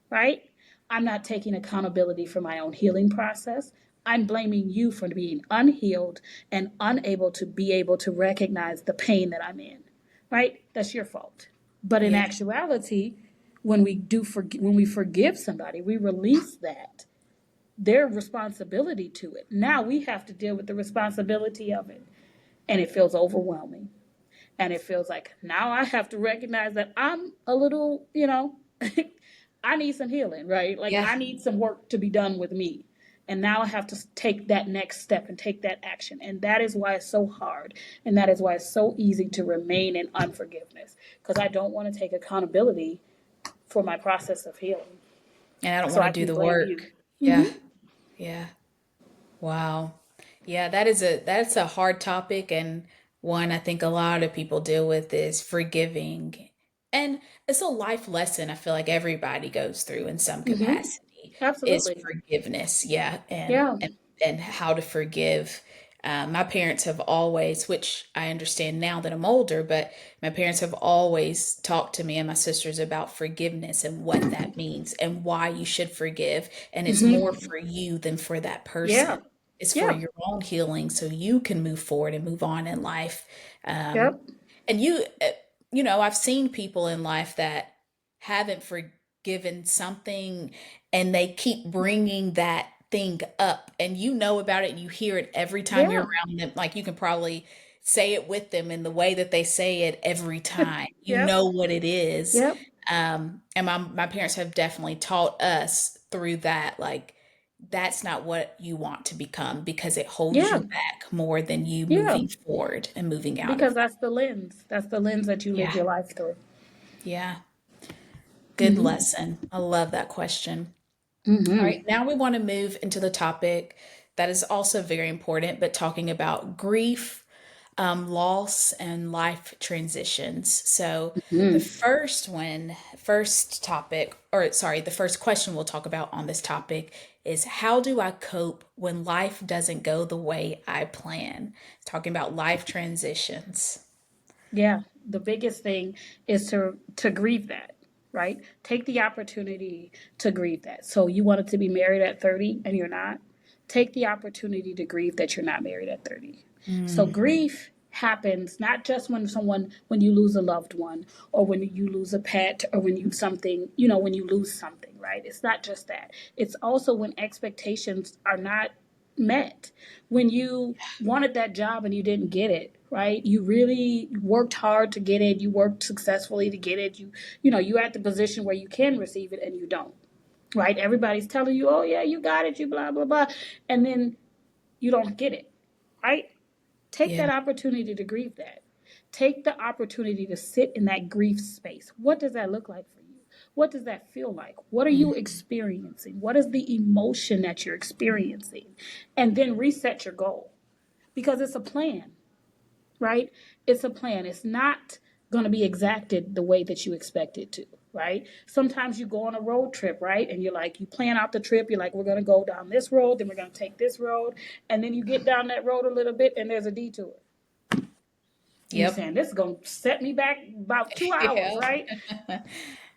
right? I'm not taking accountability for my own healing process. I'm blaming you for being unhealed and unable to be able to recognize the pain that I'm in, right? That's your fault. But in yeah, actuality, when we forgive somebody, we release that their responsibility to it. Now we have to deal with the responsibility of it. And it feels overwhelming. And it feels like now I have to recognize that I'm a little, I need some healing, right? Like yeah. I need some work to be done with me. And now I have to take that next step and take that action. And that is why it's so hard. And that is why it's so easy to remain in unforgiveness. Because I don't want to take accountability for my process of healing. And I don't So want to I do can the blame you. work. Yeah, Mm-hmm. yeah. Wow. Yeah, that's a hard topic and one I think a lot of people deal with is forgiving. And it's a life lesson I feel like everybody goes through in some Mm-hmm. capacity is Absolutely. forgiveness. Yeah, Yeah. and how to forgive. My parents have always, which I understand now that I'm older, but my parents have always talked to me and my sisters about forgiveness and what that means and why you should forgive. And it's more Mm-hmm. for you than for that person. Yeah. It's for Yeah. your own healing so you can move forward and move on in life. Um, Yep. and I've seen people in life that haven't forgiven something and they keep bringing that thing up and you know about it and you hear it every time you're Yeah. around them. Like you can probably say it with them in the way that they say it every time. You Yep. know what it is. Yep. And my parents have definitely taught us through that, like, that's not what you want to become because it holds Yeah. you back more than you Yeah. moving forward and moving out of Because that. that's the lens. That's the lens that you live Yeah. your life through. Yeah. Good Mm-hmm. lesson. I love that question. All right. Mm-hmm. Now we want to move into the topic that is also very important, but talking about grief, loss, and life transitions. So the Mm-hmm. first topic, or sorry, the first question we'll talk about on this topic is how do I cope when life doesn't go the way I plan? Talking about life transitions. Yeah, the biggest thing is to grieve that, right? Take the opportunity to grieve that. So you wanted to be married at 30 and you're not. Take the opportunity to grieve that you're not married at 30. So Mm, grief happens not just when you lose a loved one or when you lose a pet or when you lose something, right? It's not just that. It's also when expectations are not met. When you wanted that job and you didn't get it, right? You really worked hard to get it. You worked successfully to get it. You're at the position where you can receive it and you don't, right? Everybody's telling you, oh yeah, you got it, you blah blah blah, and then you don't get it, right? Take Yeah. that opportunity to grieve that. Take the opportunity to sit in that grief space. What does that look like for you? What does that feel like? What are you Mm. experiencing? What is the emotion that you're experiencing? And then reset your goal because it's a plan, right? It's a plan. It's not going to be exacted the way that you expect it to, right? Sometimes you go on a road trip, right? And you plan out the trip. You're like, we're going to go down this road, then we're going to take this road. And then you get down that road a little bit and there's a detour. And you're Yep. saying, this is going to set me back about 2 hours, Yeah. right?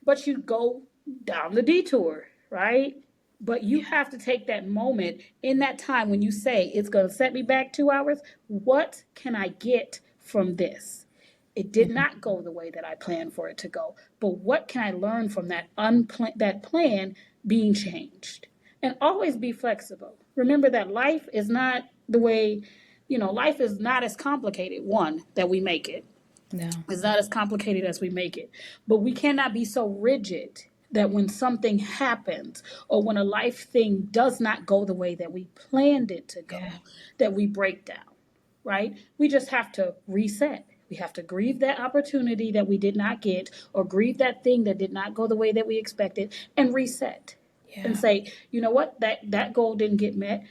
But you go down the detour, right? But you Yeah. have to take that moment in that time when you say it's going to set me back 2 hours. What can I get from this? It did Mhm. not go the way that I planned for it to go. But what can I learn from that plan being changed? And always be flexible. Remember that life is not the way, life is not as complicated, one, that we make it. No. It's not as complicated as we make it. But we cannot be so rigid that when something happens or when a life thing does not go the way that we planned it to Yeah. go, that we break down, right? We just have to reset. We have to grieve that opportunity that we did not get or grieve that thing that did not go the way that we expected and reset and Yeah. say, you know what, that goal didn't get met,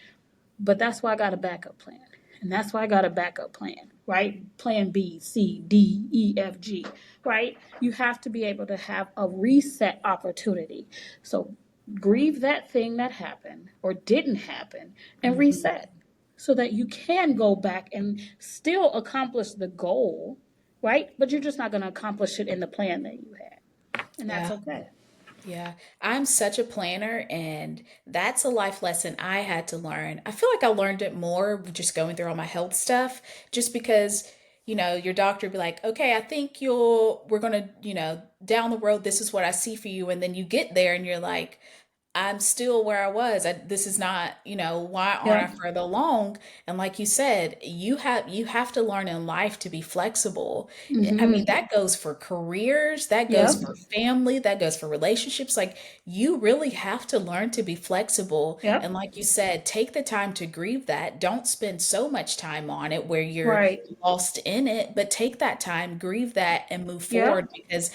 but that's why I got a backup plan. And that's why I got a backup plan, right? Plan B, C, D, E, F, G, right? You have to be able to have a reset opportunity. So grieve that thing that happened or didn't happen and Mhm. reset so that you can go back and still accomplish the goal, right? But you're just not going to accomplish it in the plan that you had. And that's Yeah. okay. Yeah, I'm such a planner, and that's a life lesson I had to learn. I feel like I learned it more just going through all my health stuff, just because, your doctor would be like, okay, I think we're gonna, down the road, this is what I see for you. And then you get there and you're like, I'm still where I was. This is not, why aren't I Yep. further along? And like you said, you have to learn in life to be flexible. I mean, Mm-hmm. that goes for careers, that goes Yep. for family, that goes for relationships. Like you really have to learn to be flexible. And Yep. like you said, take the time to grieve that. Don't spend so much time on it where you're Right. lost in it, but take that time, grieve that, and move forward Yep. because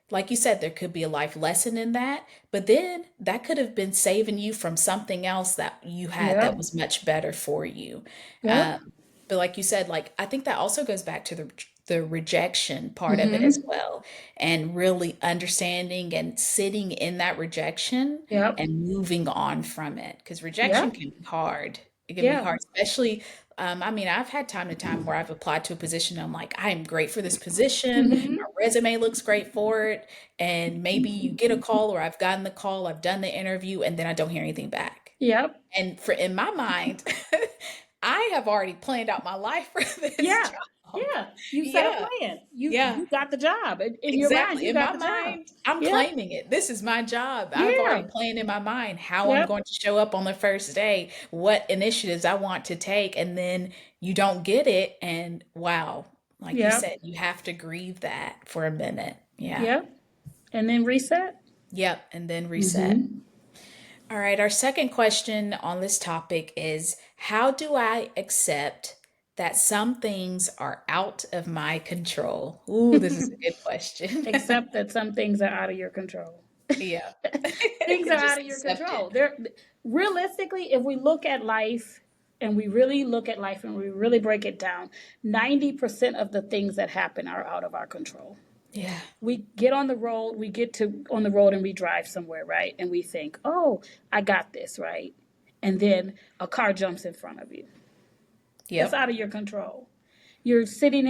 like you said, there could be a life lesson in that, but then that could have been saving you from something else that you had that Yep. was much better for you. Yep. But like you said, like I think that also goes back to the rejection part of it as Mm-hmm. well, and really understanding and sitting in that rejection Yep. and moving on from it because rejection Yep. can be hard. It can be Yeah. hard, especially. I mean, I've had time to time where I've applied to a position. I'm like, I am great for this position. Mm-hmm. My resume looks great for it, and maybe you get a call, or I've gotten the call, I've done the interview, and then I don't hear anything back. Yep. And for in my mind, I have already planned out my life for this Yeah. job. Yeah. You set a Yeah, plan. You yeah, you got the job. In your mind, exactly. you In got my the job. mind, I'm Yeah. claiming it. This is my job. I've already Yeah. planned in my mind how I'm Yep. going to show up on the first day, what initiatives I want to take, and then you don't get it. And wow, like you Yep. said, you have to grieve that for a minute. Yeah. Yep. And then reset. Yep. And then reset. Mm-hmm. All right, our second question on this topic is how do I accept that some things are out of my control? Ooh, this is a good question. Except that some things are out of your control. Yeah. Things are out Just of your accept it. control. They're realistically, if we look at life and we really look at life and we really break it down, 90% of the things that happen are out of our control. Yeah. We get on the road, we get to on the road and we drive somewhere, right? And we think, "Oh, I got this," right? And then a car jumps in front of you. That's Yep. out of your control. You're sitting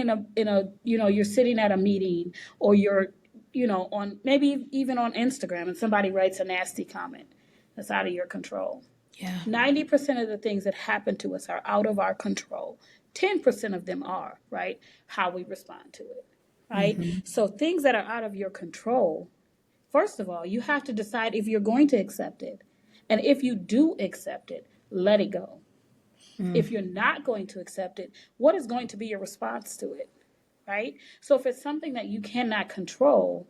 you're sitting at a meeting or you're on maybe even on Instagram and somebody writes a nasty comment. That's out of your control. Yeah. 90% of the things that happen to us are out of our control. 10% of them are, right? How we respond to it, right? Hmm. So things that are out of your control, First of all, you have to decide if you're going to accept it. And if you do accept it, let it go. Mm, If you're not going to accept it, what is going to be your response to it? Right? So if it's something that you cannot control,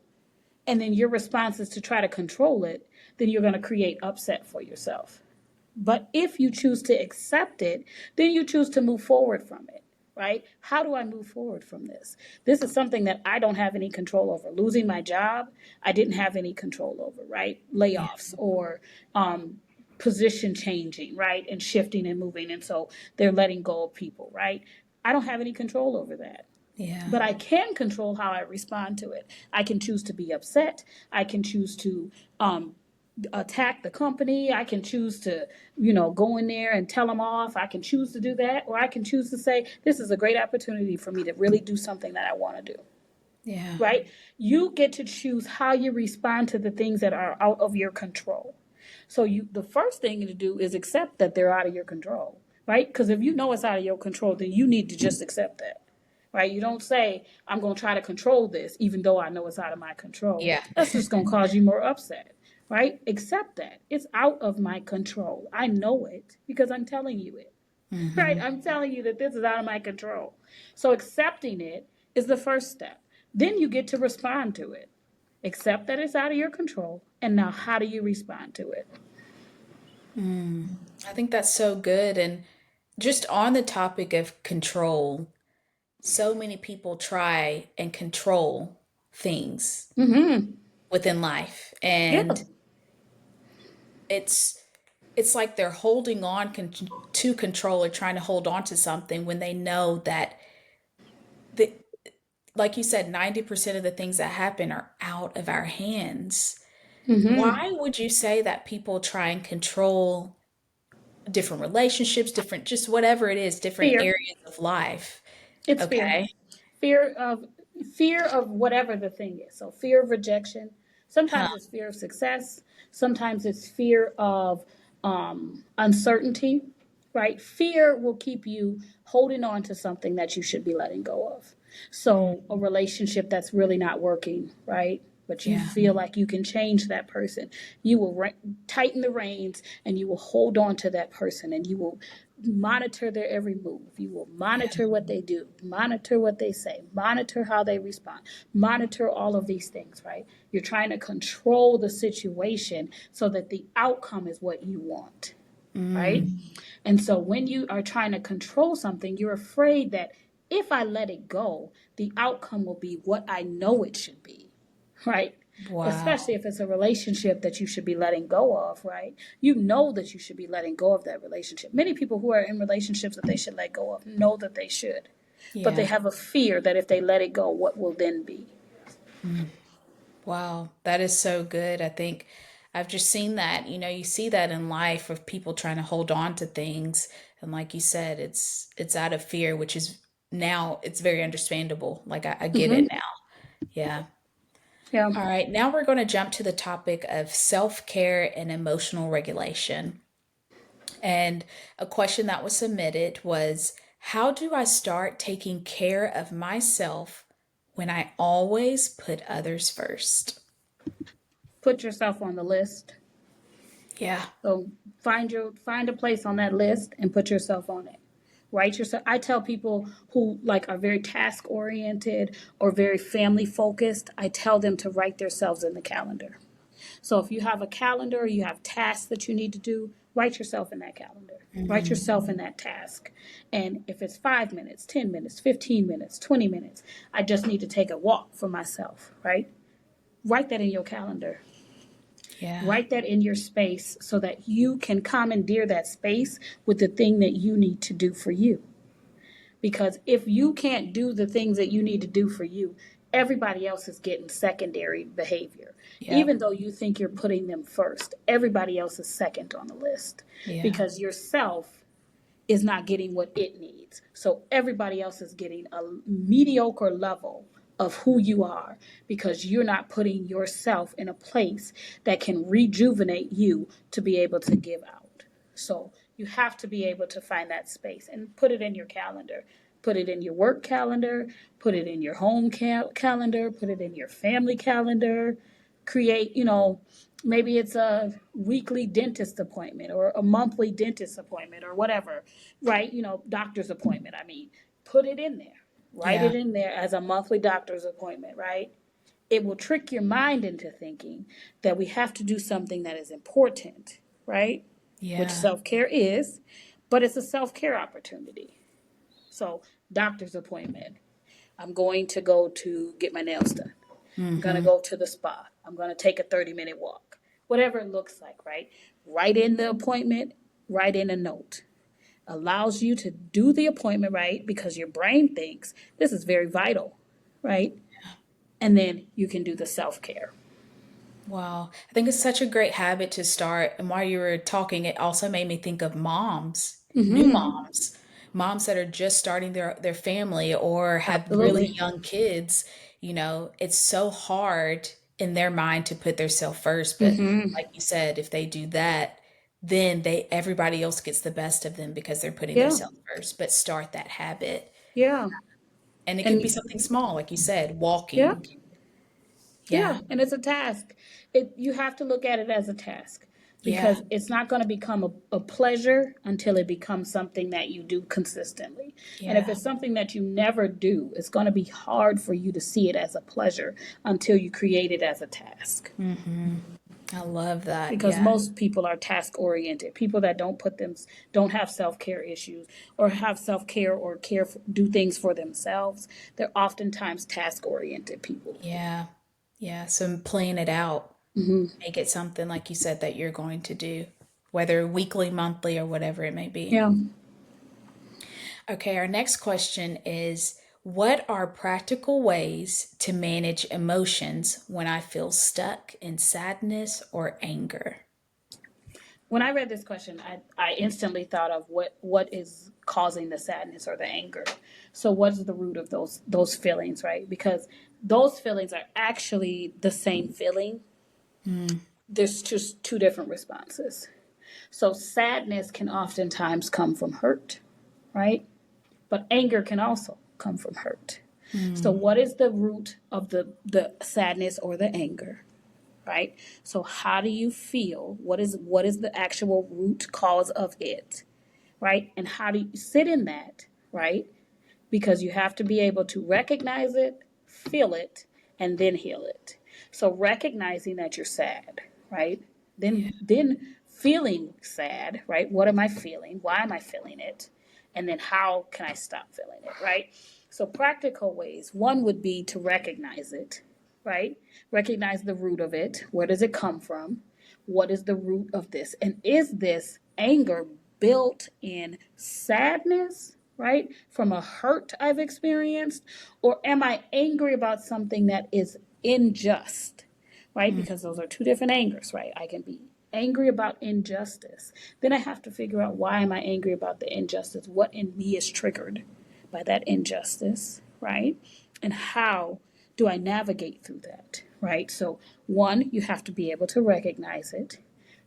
and then your response is to try to control it, then you're going to create upset for yourself. But if you choose to accept it, then you choose to move forward from it, right? How do I move forward from this? This is something that I don't have any control over. Losing my job, I didn't have any control over, right? yeah. Layoffs or position changing, right? And shifting and moving. And so they're letting go of people, right? I don't have any control over that. Yeah. But I can control how I respond to it. I can choose to be upset. I can choose to attack the company. I can choose to, go in there and tell them off. I can choose to do that. Or I can choose to say, this is a great opportunity for me to really do something that I want to do. Yeah. Right? You get to choose how you respond to the things that are out of your control. So the first thing to do is accept that they're out of your control. Right? Because if you know it's out of your control, then you need to just accept that. Right? You don't say, I'm going to try to control this, even though I know it's out of my control. Yeah. That's just going to cause you more upset. Right? Accept that. It's out of my control. I know it because I'm telling you it. Right? Hmm. I'm telling you that this is out of my control. So accepting it is the first step. Then you get to respond to it. Accept that it's out of your control. And now, how do you respond to it? Mm. I think that's so good. And just on the topic of control, so many people try and control things Mm-hmm. within life. Yeah. And it's it's like they're holding on to control or trying to hold on to something when they know that the like you said 90% of the things that happen are out of our hands. Mm-hmm. Why would you say that people try and control different relationships, different just whatever it is, different Fear. areas of life? It's fear. Okay. Fear of fear of whatever the thing is. So fear of rejection. Huh. Sometimes it's fear of success. Sometimes it's fear of uncertainty. Right? Fear will keep you holding on to something that you should be letting go of. Mm, So a relationship that's really not working, right? But you yeah. feel like you can change that person. You will tighten the reins and you will hold on to that person and you will monitor their every move. You will Yeah. monitor what they do, monitor what they say, monitor how they respond, monitor all of these things, right? You're trying to control the situation so that the outcome is what you want, right? Mm, And so when you are trying to control something, you're afraid that if I let it go, the outcome will be what I know it should be, right? Especially wow. if it's a relationship that you should be letting go of, right? You know that you should be letting go of that relationship. Many people who are in relationships that they should let go of know that they should, but they Yeah. have a fear that if they let it go, what will then be? Mm, wow. That is so good. I think I've just seen that. You see that in life of people trying to hold on to things. And like you said, it's out of fear, which is now it's very understandable. Like I get it Mm-hmm. now. Yeah. Yeah. All right. Now we're going to jump to the topic of self-care and emotional regulation. And a question that was submitted was, how do I start taking care of myself when I always put others first? Put yourself on the list. Yeah. So find a place on that list and put yourself on it. Write yourself. I tell people who like are very task oriented or very family focused, I tell them to write themselves in the calendar. So if you have a calendar or you have tasks that you need to do, write yourself in that calendar. Write Hmm. yourself in that task. And if it's 5 minutes, 10 minutes, 15 minutes, 20 minutes, I just need to take a walk for myself, right? Write that in your calendar. Yeah. Write that in your space so that you can commandeer that space with the thing that you need to do for you. Because if you can't do the things that you need to do for you, everybody else is getting secondary behavior. Yep. Even though you think you're putting them first, everybody else is second on the list Yeah. because yourself is not getting what it needs. So everybody else is getting a mediocre level of who you are because you're not putting yourself in a place that can rejuvenate you to be able to give out. So you have to be able to find that space and put it in your calendar. Put it in your work calendar, put it in your home calendar, put it in your family calendar. create, maybe it's a weekly dentist appointment or a monthly dentist appointment or whatever, right? Doctor's appointment, I mean, put it in there. Write Yeah. it in there as a monthly doctor's appointment, right? It will trick your mind into thinking that we have to do something that is important, right? Which Yeah. self care is, but it's a self care opportunity. So, doctor's appointment. I'm going to go to get my nails done. I'm going to Mm-hmm. go to the spa. I'm going to take a 30-minute walk. Whatever it looks like, right? Write in the appointment, write in a note. Allows you to do the appointment, right? Because your brain thinks this is very vital, right? And then you can do the self care. Wow. I think it's such a great habit to start. And while you were talking, it also made me think of moms, new Mm-hmm. moms, moms that are just starting their family or have really Absolutely. young kids. It's so hard in their mind to put themselves first. But Mm-hmm. like you said, if they do that, then everybody else gets the best of them because they're putting Yeah. themselves first. But start that habit. Yeah. And it could be And something small, like you said, yeah. walking. Yeah, Yeah. and it's a task. You have to look at it as a task Yeah. because it's not going to become a pleasure until it becomes something that you do consistently. And if Yeah. it's something that you never do, it's going to be hard for you to see it as a pleasure until you create it as a task. Mm-hmm. I love that. Because Yeah. most people are task oriented. People that don't have self care issues or have self care or do things for themselves. They're oftentimes task oriented people. Yeah. Yeah. So plan it out. Hmm. Make it something like you said that you're going to do, whether weekly, monthly, or whatever it may be. Yeah. Okay, our next question is, what are practical ways to manage emotions when I feel stuck in sadness or anger? When I read this question, I instantly thought of what is causing the sadness or the anger. So what is the root of those feelings, right? Because those feelings are actually the same feeling. Mm, There's just two different responses. So sadness can oftentimes come from hurt, right? But anger can also come from hurt. So mm, what is the root of the sadness or the anger? Right? So how do you feel? What is the actual root cause of it? Right? And how do you sit in that? Right? Because you have to be able to recognize it, feel it, and then heal it. So recognizing that you're sad, right? yeah, Then feeling sad, right? What am I feeling? Why am I feeling it? And then how can I stop feeling it, right? So practical ways. One would be to recognize it, right? Recognize the root of it. Where does it come from? What is the root of this? And is this anger built in sadness, right? From a hurt I've experienced? Or am I angry about something that is unjust, right? mm, Because those are two different angers, right? I can be angry about injustice. Then I have to figure out, why am I angry about the injustice? What in me is triggered by that injustice, right? And how do I navigate through that, right? So, one, you have to be able to recognize it.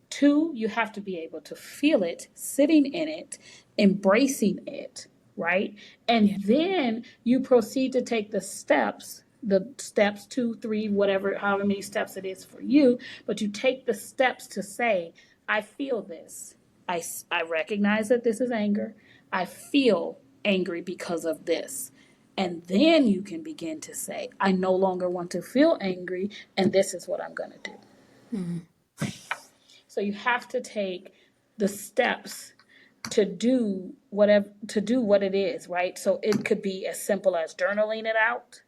Two, you have to be able to feel it, sitting in it, embracing it, right? yeah, And then you proceed to take the steps, two, three, whatever, however many steps it is for you, but you take the steps to say, I feel this. I recognize that this is anger. I feel angry because of this. And then you can begin to say, I no longer want to feel angry, and this is what I'm going to do. mm, So you have to take the steps to do what it is, right? So it could be as simple as journaling it out,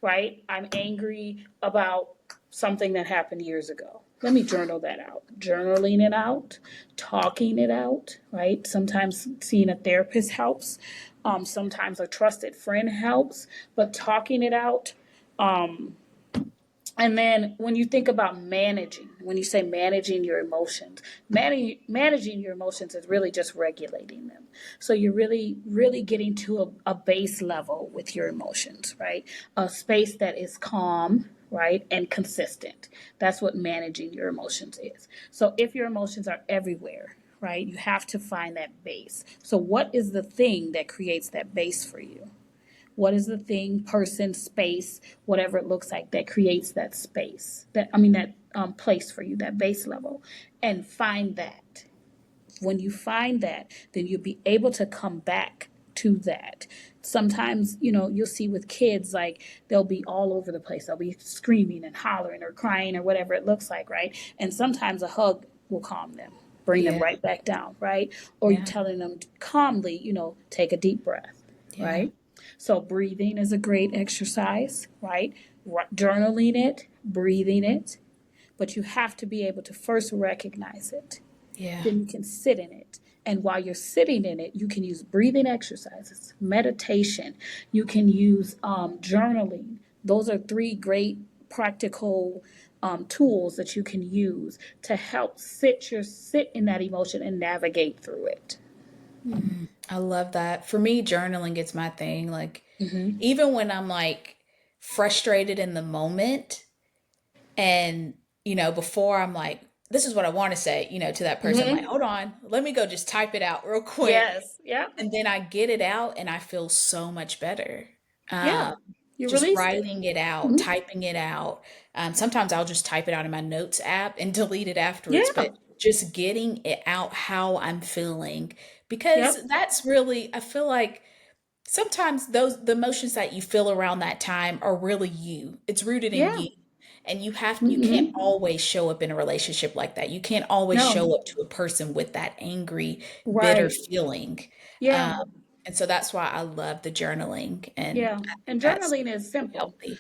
right? I'm angry about something that happened years ago. Let me journal that out. Journaling it out, talking it out, right? Sometimes seeing a therapist helps. Sometimes a trusted friend helps, but talking it out. Um, and then when you think about when you say managing your emotions, managing your emotions is really just regulating them. So you're really, really getting to a base level with your emotions, right? A space that is calm, right? And consistent. That's what managing your emotions is. So if your emotions are everywhere, right, you have to find that base. So what is the thing that creates that base for you? What is the thing, person, space, whatever it looks like that creates that space, that place for you, that base level, and find that. When you find that, then you'll be able to come back to that. Sometimes, you'll see with kids, like they'll be all over the place. They'll be screaming and hollering or crying or whatever it looks like, right? And sometimes a hug will calm them, bring them Yeah. right back down, right? Or you Yeah. telling them calmly, take a deep breath, Yeah. right? So breathing is a great exercise, right? Journaling it, breathing it, but you have to be able to first recognize it, Yeah. then you can sit in it. And while you're sitting in it, you can use breathing exercises, meditation, you can use journaling. Those are three great practical tools that you can use to help sit in that emotion and navigate through it. I love that. For me, journaling is my thing. Like, Mm-hmm. even when I'm like frustrated in the moment, and, before I'm like, this is what I want to say, to that person, I'm like, Mm-hmm. hold on, let me go just type it out real quick. Yes. Yeah. And then I get it out and I feel so much better. Yeah. Um, You just released it. writing it out, Mm-hmm. typing it out. Sometimes I'll just type it out in my notes app and delete it afterwards, Yeah. but just getting it out how I'm feeling, because Yep. that's really, I feel like sometimes the emotions that you feel around that time are really you. It's rooted in Yeah. you. And you can't Mm-hmm. always show up in a relationship like that. You can't always No. show up to a person with that angry, bitter Right. feeling. Yeah. Um, and so that's why I love the journaling, and Yeah, I think and that's journaling is very simple. healthy.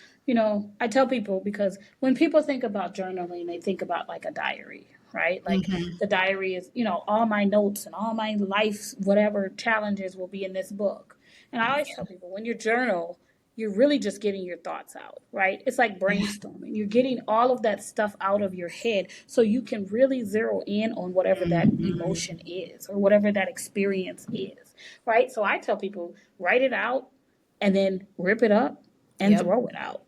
I tell people because when people think about journaling, they think about like a diary, right? Like Hmm. the diary is, all my notes and all my life's whatever challenges will be in this book. And I always tell people when you journal, you're really just getting your thoughts out, right? It's like Yeah. brainstorming. You're getting all of that stuff out of your head so you can really zero in on whatever that Hmm. emotion is or whatever that experience is, right? So I tell people write it out and then rip it up and Yep. throw it out.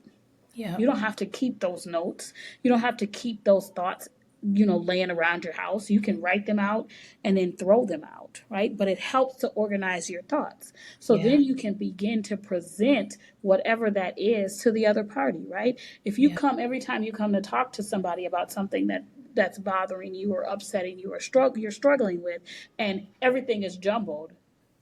You Yep. don't have to keep those notes. You don't have to keep those thoughts, laying around your house. You can write them out and then throw them out, right? But it helps to organize your thoughts. So Yeah. then you can begin to present whatever that is to the other party, right? If you Yeah. come every time you come to talk to somebody about something that's bothering you or upsetting you or you're struggling with and everything is jumbled,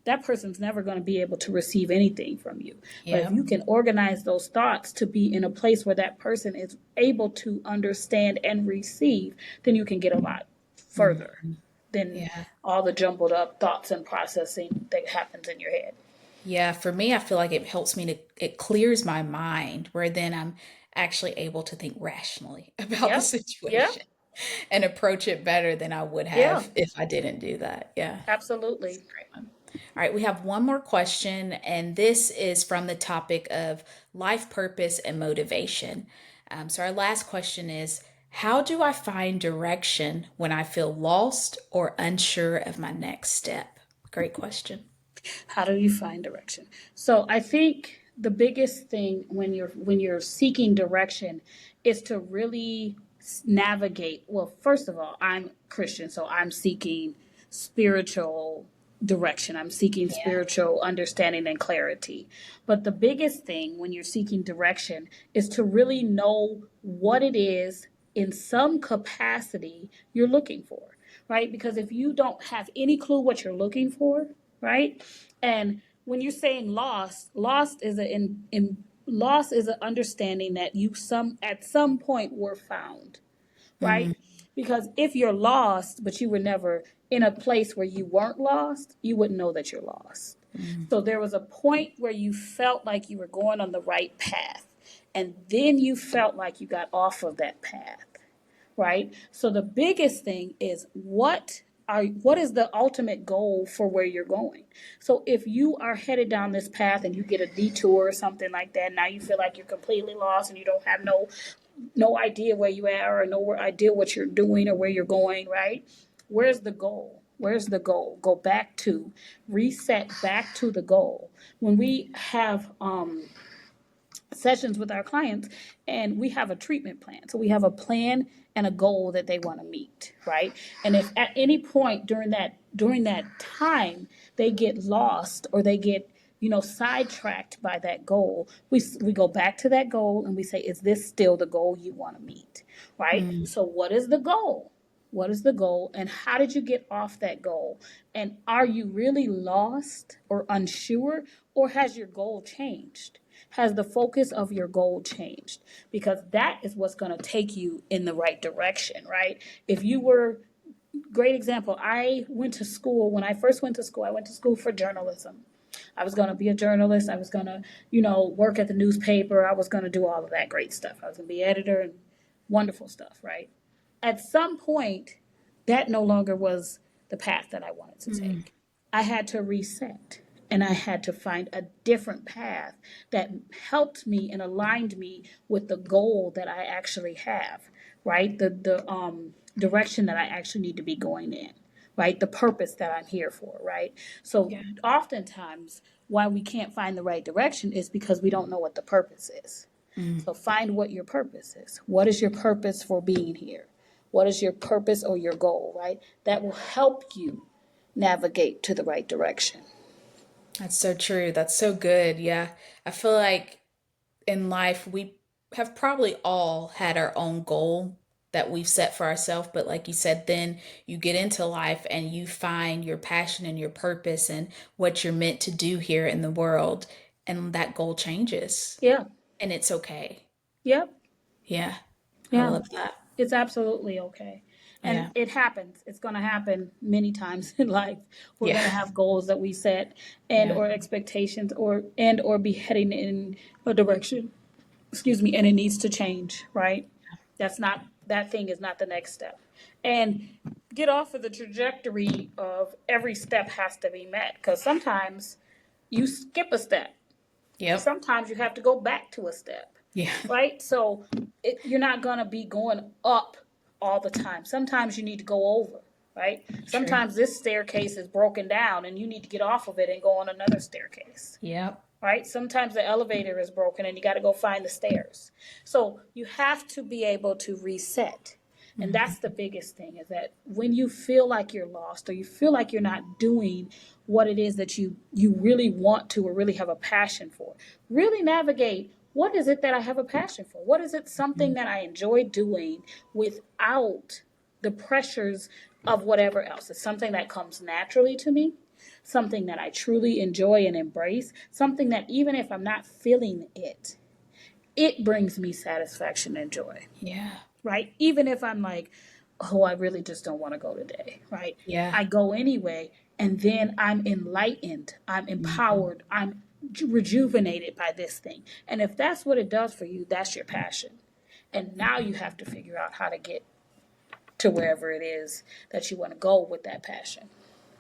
that person's never going to be able to receive anything from you. But if Yep. you can organize those thoughts to be in a place where that person is able to understand and receive, then you can get a lot further Mhm. than Yeah. all the jumbled up thoughts and processing that happens in your head. Yeah, for me, I feel like it helps me it clears my mind, where then I'm actually able to think rationally about the Yeah. Yeah. situation and approach it better than I would Yeah. have if I didn't do that. Yeah, it's Absolutely. a great one. All right, we have one more question, and this is from the topic of life purpose and motivation. So, our last question is, how do I find direction when I feel lost or unsure of my next step? Great question. How do you find direction? So I think the biggest thing when you're seeking direction is to really navigate. Well, first of all, I'm Christian, so I'm seeking spiritual direction. I'm seeking Yeah. spiritual understanding and clarity. But the biggest thing when you're seeking direction is to really know what it is in some capacity you're looking for, right? Because if you don't have any clue what you're looking for, right? And when you're saying lost, lost is an understanding that you some at some point were found, Mm-hmm. right? Because if you're lost, but you were never in a place where you weren't lost, you wouldn't know that you're lost. So there was a point where you felt like you were going on the right path, and then you felt like you got off of that path, right? So the biggest thing is what is the ultimate goal for where you're going? So if you are headed down this path and you get a detour or something like that, now you feel like you're completely lost and you don't have no idea where you are or no idea what you're doing or where you're going, right? Where's the goal? Where's the goal? Go back to reset back to the goal. When we have sessions with our clients and we have a treatment plan. So we have a plan and a goal that they want to meet, right? And if at any point during that time they get lost or they get sidetracked by that goal, we go back to that goal and we say, is this still the goal you want to meet? Right? Mm, So, what is the goal? What is the goal, and how did you get off that goal? And are you really lost or unsure, or has your goal changed? Has the focus of your goal changed? Because that is what's going to take you in the right direction, right? If you were, great example, I went to school, when I first went to school, I went to school for journalism. I was going to be a journalist. I was going to, work at the newspaper. I was going to do all of that great stuff. I was going to be editor and wonderful stuff, right? At some point, that no longer was the path that I wanted to mm, take. I had to reset and I had to find a different path that helped me and aligned me with the goal that I actually have, right? The direction that I actually need to be going in, right? The purpose that I'm here for, right? So yeah. oftentimes why we can't find the right direction is because we don't know what the purpose is. Mm, So find what your purpose is. What is your purpose for being here? What is your purpose or your goal, right? That will help you navigate to the right direction. that's so true. That's so good. Yeah. I feel like in life, we have probably all had our own goal that we've set for ourselves. But like you said, then you get into life and you find your passion and your purpose and what you're meant to do here in the world. And that goal changes. Yeah. And it's okay. Yep. Yeah. I Yeah. love that. It's absolutely okay. And Yeah. it happens. It's going to happen many times in life. We're Yeah. going to have goals that we set and Yeah. or expectations or be heading in a direction, excuse me, and it needs to change, right? That thing is not the next step. And get off of the trajectory of every step has to be met, because sometimes you skip a step. Yep. Sometimes you have to go back to a step, Yeah. right? So you're not going to be going up all the time. Sometimes you need to go over, right? True. Sometimes this staircase is broken down and you need to get off of it and go on another staircase, Yep. right? Sometimes the elevator is broken and you got to go find the stairs. So you have to be able to reset. And that's Hmm. the biggest thing, is that when you feel like you're lost or you feel like you're not doing what it is that you really want to or really have a passion for, really navigate, what is it that I have a passion for? What is it, something that I enjoy doing without the pressures of whatever else? It's something that comes naturally to me, something that I truly enjoy and embrace, something that even if I'm not feeling it, it brings me satisfaction and joy, Yeah. right? Even if I'm like, oh, I really just don't want to go today, right? Yeah. I go anyway, and then I'm enlightened, I'm Hmm. empowered, I'm rejuvenated by this thing. And if that's what it does for you, that's your passion. And now you have to figure out how to get to wherever it is that you want to go with that passion.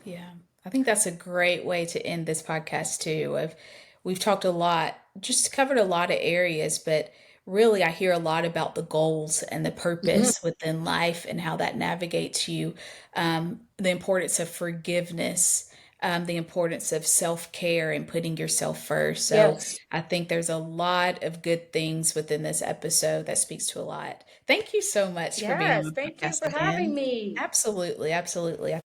Yeah. I think that's a great way to end this podcast too. Of we've talked a lot, just covered a lot of areas, but really I hear a lot about the goals and the Mhm. purpose within life and how that navigates you. The importance of forgiveness, the importance of self-care and putting yourself first. So Yes. I think there's a lot of good things within this episode that speaks to a lot. Thank you so much for being on Yes. the Thank you podcast for having again. me. Absolutely, absolutely.